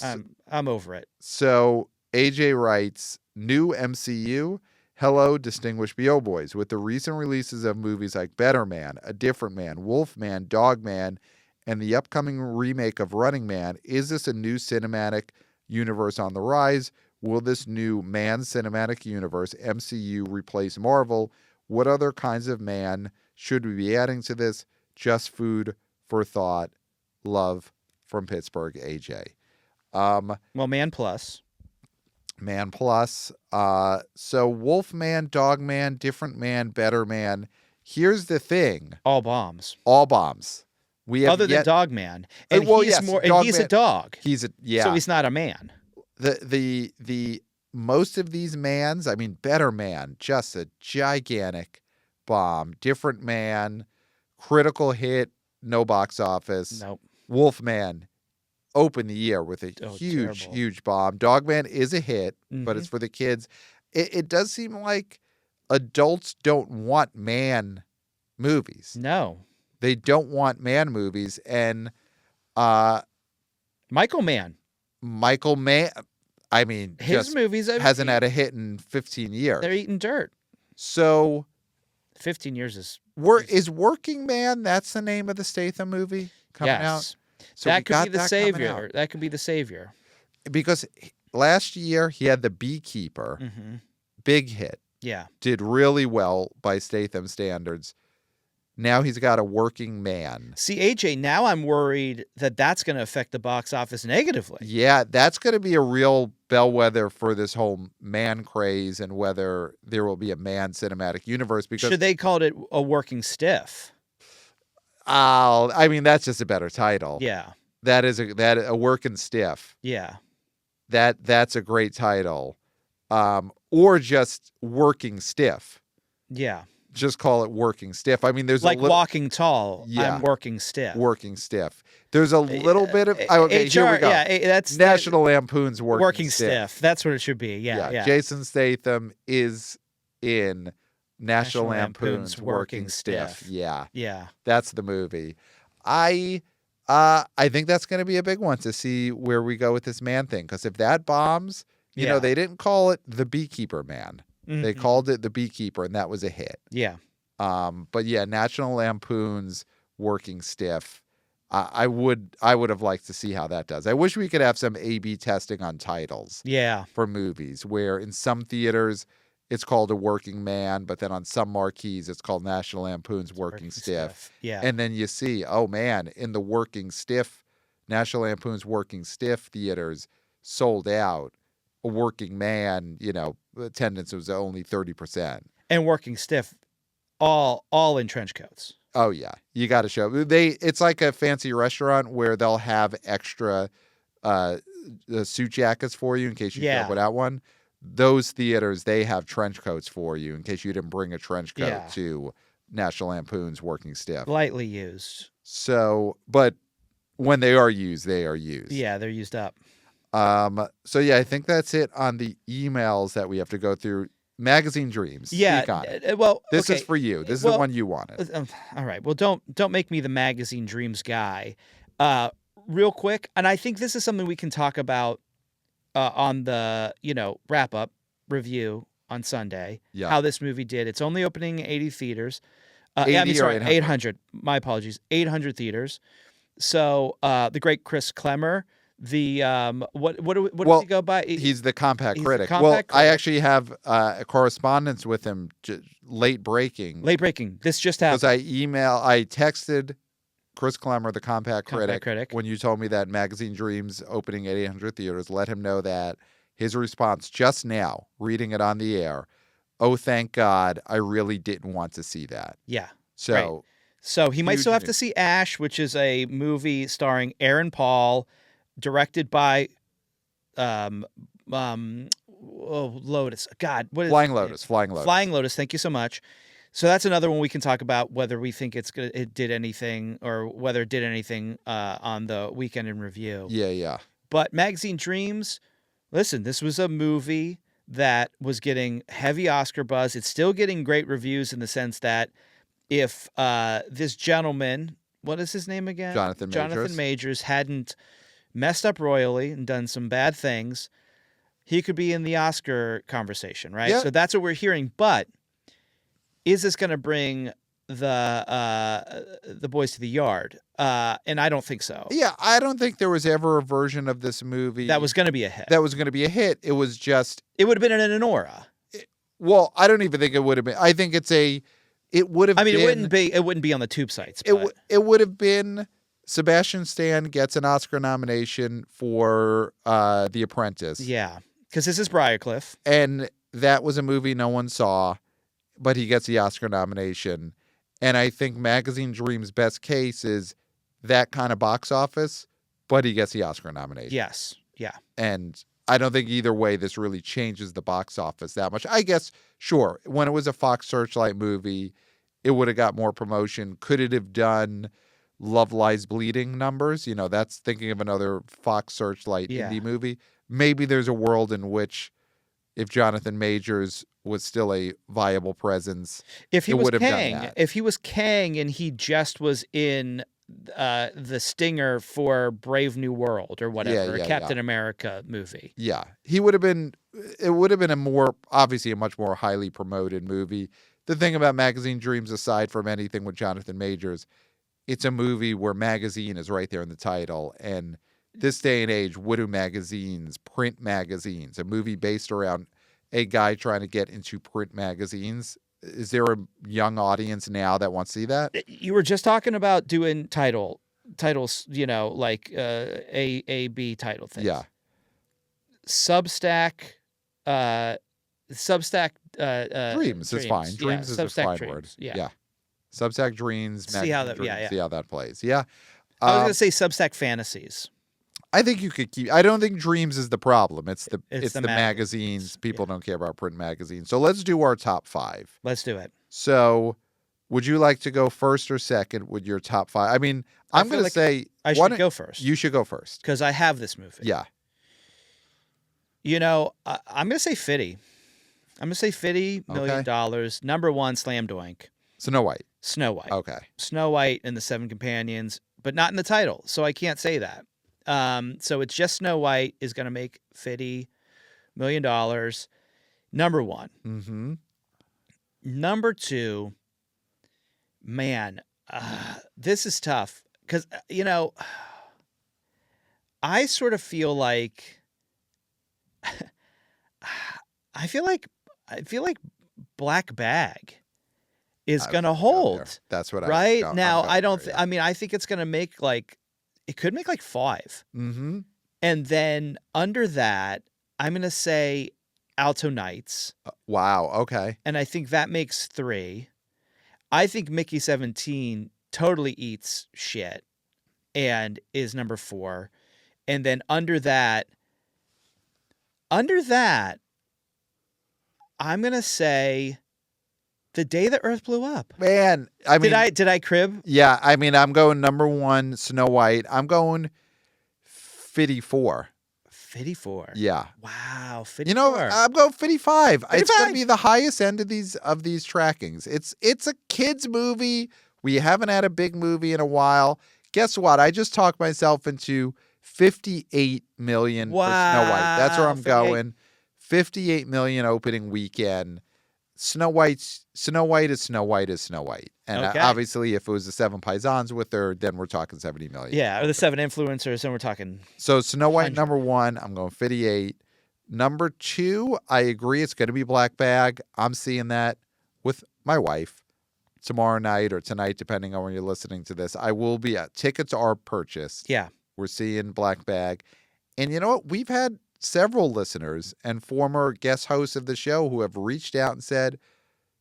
I'm over it. So AJ writes, new MCU. Hello, distinguished BO boys. With the recent releases of movies like Better Man, A Different Man, Wolfman, Dogman, and the upcoming remake of Running Man, is this a new cinematic universe on the rise? Will this new man cinematic universe, MCU, replace Marvel? What other kinds of man should we be adding to this? Just food for thought. Love from Pittsburgh, AJ. Well, Man Plus. Man Plus. So Wolfman, Dogman, Different Man, Better Man. Here's the thing. All bombs. All bombs. We have other than Dogman. And he's a dog. So he's not a man. The most of these mans, I mean, Better Man, just a gigantic bomb. Different Man, critical hit, no box office. Nope. Wolfman, open the year with a huge bomb. Dogman is a hit, but it's for the kids. It does seem like adults don't want man movies. No. They don't want man movies. And Michael Mann, I mean, his movies hasn't had a hit in 15 years. They're eating dirt. So 15 years is Working Man, that's the name of the Statham movie coming out? So that could be the savior. That could be the savior. Because last year he had The Beekeeper. Big hit. Yeah. Did really well by Statham standards. Now he's got a Working Man. See, AJ, now I'm worried that that's going to affect the box office negatively. Yeah, that's going to be a real bellwether for this whole man craze and whether there will be a man cinematic universe. Because should they call it a Working Stiff? I mean, that's just a better title. Yeah. That is a Working Stiff. Yeah. That's a great title. Or just Working Stiff. Yeah. Just call it Working Stiff. I mean, there's like Walking Tall. Yeah, I'm Working Stiff. Working Stiff. There's a little bit of okay. Here we go. Yeah, that's National Lampoon's Working Stiff. That's what it should be. Yeah. Jason Statham is in National Lampoon's Working Stiff. Yeah. That's the movie. I think that's going to be a big one to see where we go with this man thing. Because if that bombs, you know, they didn't call it The Beekeeper Man. They called it The Beekeeper, and that was a hit. Yeah. But yeah, National Lampoon's Working Stiff. I would have liked to see how that does. I wish we could have some A/B testing on titles. Yeah. For movies, where in some theaters it's called A Working Man, but then on some marquees it's called National Lampoon's Working Stiff. Yeah. And then you see, oh man, in the Working Stiff, National Lampoon's Working Stiff theaters sold out. A Working Man, you know, attendance was only 30%. And Working Stiff, all in trench coats. Oh yeah, you got to show. It's like a fancy restaurant where they'll have extra suit jackets for you in case you show up without one. Those theaters, they have trench coats for you in case you didn't bring a trench coat to National Lampoon's Working Stiff. Lightly used. So, but when they are used, they are used. Yeah, they're used up. So yeah, I think that's it on the emails that we have to go through. Magazine Dreams. Yeah. Speak on it. Well, this is for you. This is the one you wanted. All right. Well, don't make me the Magazine Dreams guy. Real quick, and I think this is something we can talk about on the wrap up review on Sunday. Yeah. How this movie did. It's only opening 80 theaters. 800. My apologies. 800 theaters. So the great Chris Klemmer. The what does he go by? He's the compact critic. Critic. I actually have a correspondence with him. Late breaking. This just happened. Because I texted Chris Klemmer, the compact critic, when you told me that Magazine Dreams opening at 800 theaters. Let him know that his response just now, reading it on the air, oh, thank God, I really didn't want to see that. Yeah. So, right. So he might still have to see Ash, which is a movie starring Aaron Paul, directed by Lotus. God, what is Flying Lotus. Flying Lotus. Thank you so much. So that's another one we can talk about, whether we think it did anything or whether it did anything on the weekend in review. Yeah. But Magazine Dreams, listen, this was a movie that was getting heavy Oscar buzz. It's still getting great reviews in the sense that if this gentleman, what is his name again? Jonathan Majors hadn't messed up royally and done some bad things, he could be in the Oscar conversation, right? Yeah. So that's what we're hearing. But is this going to bring the boys to the yard? And I don't think so. Yeah, I don't think there was ever a version of this movie that was going to be a hit. It was just... It would have been an Honora. Well, I don't even think it would have been. I think it would have been... I mean, it wouldn't be on the tube sites. It would have been... Sebastian Stan gets an Oscar nomination for The Apprentice. Yeah, because this is Briarcliff. And that was a movie no one saw, but he gets the Oscar nomination. And I think Magazine Dreams' best case is that kind of box office, but he gets the Oscar nomination. Yes, yeah. And I don't think either way this really changes the box office that much. I guess, sure, when it was a Fox Searchlight movie, it would have got more promotion. Could it have done Love Lies Bleeding numbers? You know, that's thinking of another Fox Searchlight indie movie. Maybe there's a world in which if Jonathan Majors was still a viable presence, if he was Kang, done that. If he was Kang and he just was in the stinger for Brave New World or whatever, a Captain America movie. Yeah. He would have been, it would have been obviously a much more highly promoted movie. The thing about Magazine Dreams, aside from anything with Jonathan Majors, it's a movie where magazine is right there in the title. And this day and age, what do magazines, print magazines, a movie based around a guy trying to get into print magazines? Is there a young audience now that wants to see that? You were just talking about doing titles, like A, B title things. Yeah. Substack Dreams is fine. Dreams is a fine word. Yeah. Substack Dreams. See how that plays. Yeah. I was going to say Substack Fantasies. I think you could keep. I don't think Dreams is the problem. It's the magazines. People don't care about print magazines. So let's do our top 5. Let's do it. So, would you like to go first or second with your top 5? I mean, I'm going to say I should go first. You should go first because I have this movie. Yeah. I'm going to say Fitty. I'm going to say $50 million. Number 1, Slam Doink. Snow White. Okay. Snow White and the 7 Companions, but not in the title, so I can't say that. So it's just Snow White is going to make $50 million. Number 1. Mm-hmm. Number 2, man, this is tough because, I sort of feel like, I feel like Black Bag is going to hold. That's what right now. I don't. I mean, I think it's going to make it could make 5. Mm-hmm. And then under that, I'm going to say Alto Knights. Wow. Okay. And I think that makes 3. I think Mickey 17 totally eats shit and is number 4. And then under that, I'm going to say The Day the Earth Blew Up. Man, I mean, did I crib? Yeah, I mean, I'm going number 1, Snow White. I'm going 54. 54. Yeah. Wow. 54. I'm going 55. It's going to be the highest end of these trackings. It's a kids movie. We haven't had a big movie in a while. Guess what? I just talked myself into 58 million for Snow White. That's where I'm going. 58 million opening weekend. Snow White is Snow White is Snow White. And obviously, if it was the 7 Paisans with her, then we're talking 70 million. Yeah, or the 7 influencers, then we're talking. So Snow White, number 1, I'm going 58. Number 2, I agree, it's going to be Black Bag. I'm seeing that with my wife tomorrow night or tonight, depending on when you're listening to this. I will be at. Tickets are purchased. Yeah. We're seeing Black Bag. And you know what? We've had several listeners and former guest hosts of the show who have reached out and said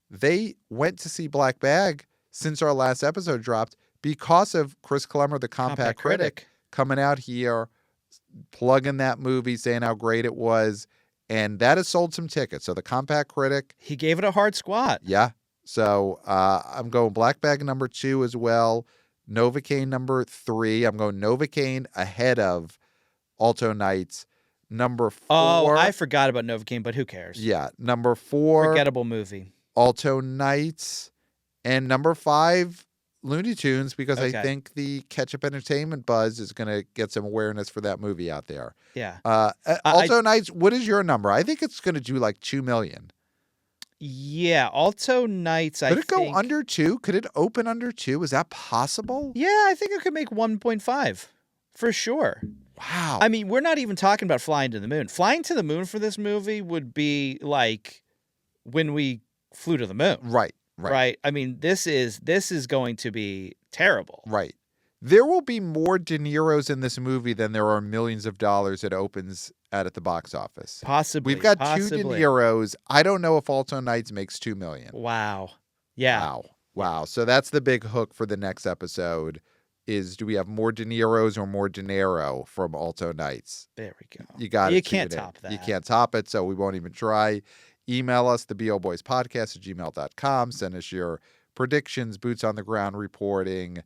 they went to see Black Bag since our last episode dropped because of Chris Clemmer, the Compact Critic, coming out here, plugging that movie, saying how great it was. And that has sold some tickets. So the Compact Critic. He gave it a hard squat. Yeah. So I'm going Black Bag number 2 as well. Novocaine number 3. I'm going Novocaine ahead of Alto Knights. Number 4. Oh, I forgot about Novocaine, but who cares? Yeah. Number 4. Forgettable movie. Alto Knights. And number 5, Looney Tunes, because I think the Ketchup Entertainment buzz is going to get some awareness for that movie out there. Yeah. Alto Knights, what is your number? I think it's going to do like 2 million. Yeah, Alto Knights, Could it go under 2? Could it open under 2? Is that possible? Yeah, I think it could make 1.5 for sure. Wow. I mean, we're not even talking about flying to the moon. Flying to the moon for this movie would be like when we flew to the moon. Right. I mean, this is going to be terrible. Right. There will be more Deniros in this movie than there are millions of dollars it opens at the box office. Possibly. We've got 2 Deniros. I don't know if Alto Knights makes 2 million. Wow. Yeah. Wow. So that's the big hook for the next episode is, do we have more Deniros or more dinero from Alto Knights? There we go. You can't top that. You can't top it, so we won't even try. Email us, theboboyspodcast@gmail.com. Send us your predictions, boots on the ground reporting.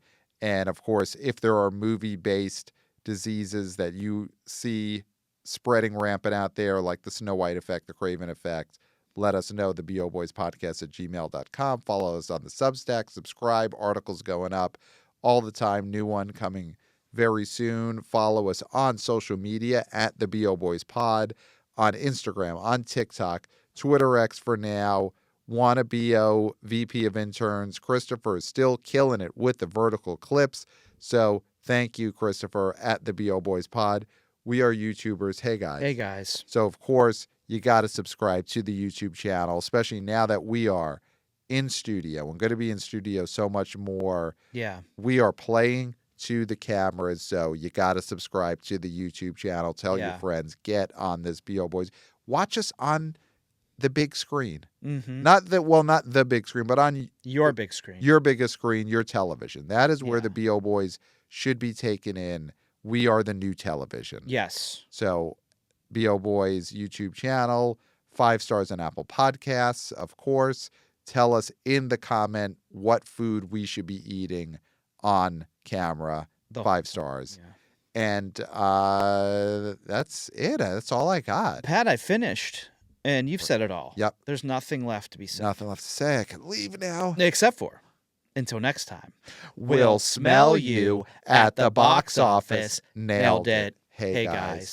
And of course, if there are movie-based diseases that you see spreading rampant out there, like the Snow White effect, the Craven effect, let us know, theboboyspodcast@gmail.com. Follow us on the Substack, subscribe, articles going up all the time, new one coming very soon. Follow us on social media at the BOBoysPod, on Instagram, on TikTok, Twitter X for now. Wanna BO, VP of Interns. Christopher is still killing it with the vertical clips. So thank you, Christopher, at the BO Boys Pod. We are YouTubers. Hey, guys. So, of course, you got to subscribe to the YouTube channel, especially now that we are in studio. We're going to be in studio so much more. Yeah. We are playing to the cameras, so you got to subscribe to the YouTube channel. Tell your friends. Get on this BO Boys. Watch us on the big screen. Mm-hmm. Not the big screen, but on your big screen. Your biggest screen, your television. That is where the BO Boys should be taken in. We are the new television. Yes. So, BO Boys YouTube channel, 5 stars on Apple Podcasts, of course. Tell us in the comment what food we should be eating on camera. 5 stars. Yeah. And that's it. That's all I got. Pat, I finished. And you've said it all. Yep. There's nothing left to be said. Nothing left to say. I can leave now. Except for, until next time, we'll smell you at the box office. Nailed it. Hey, guys.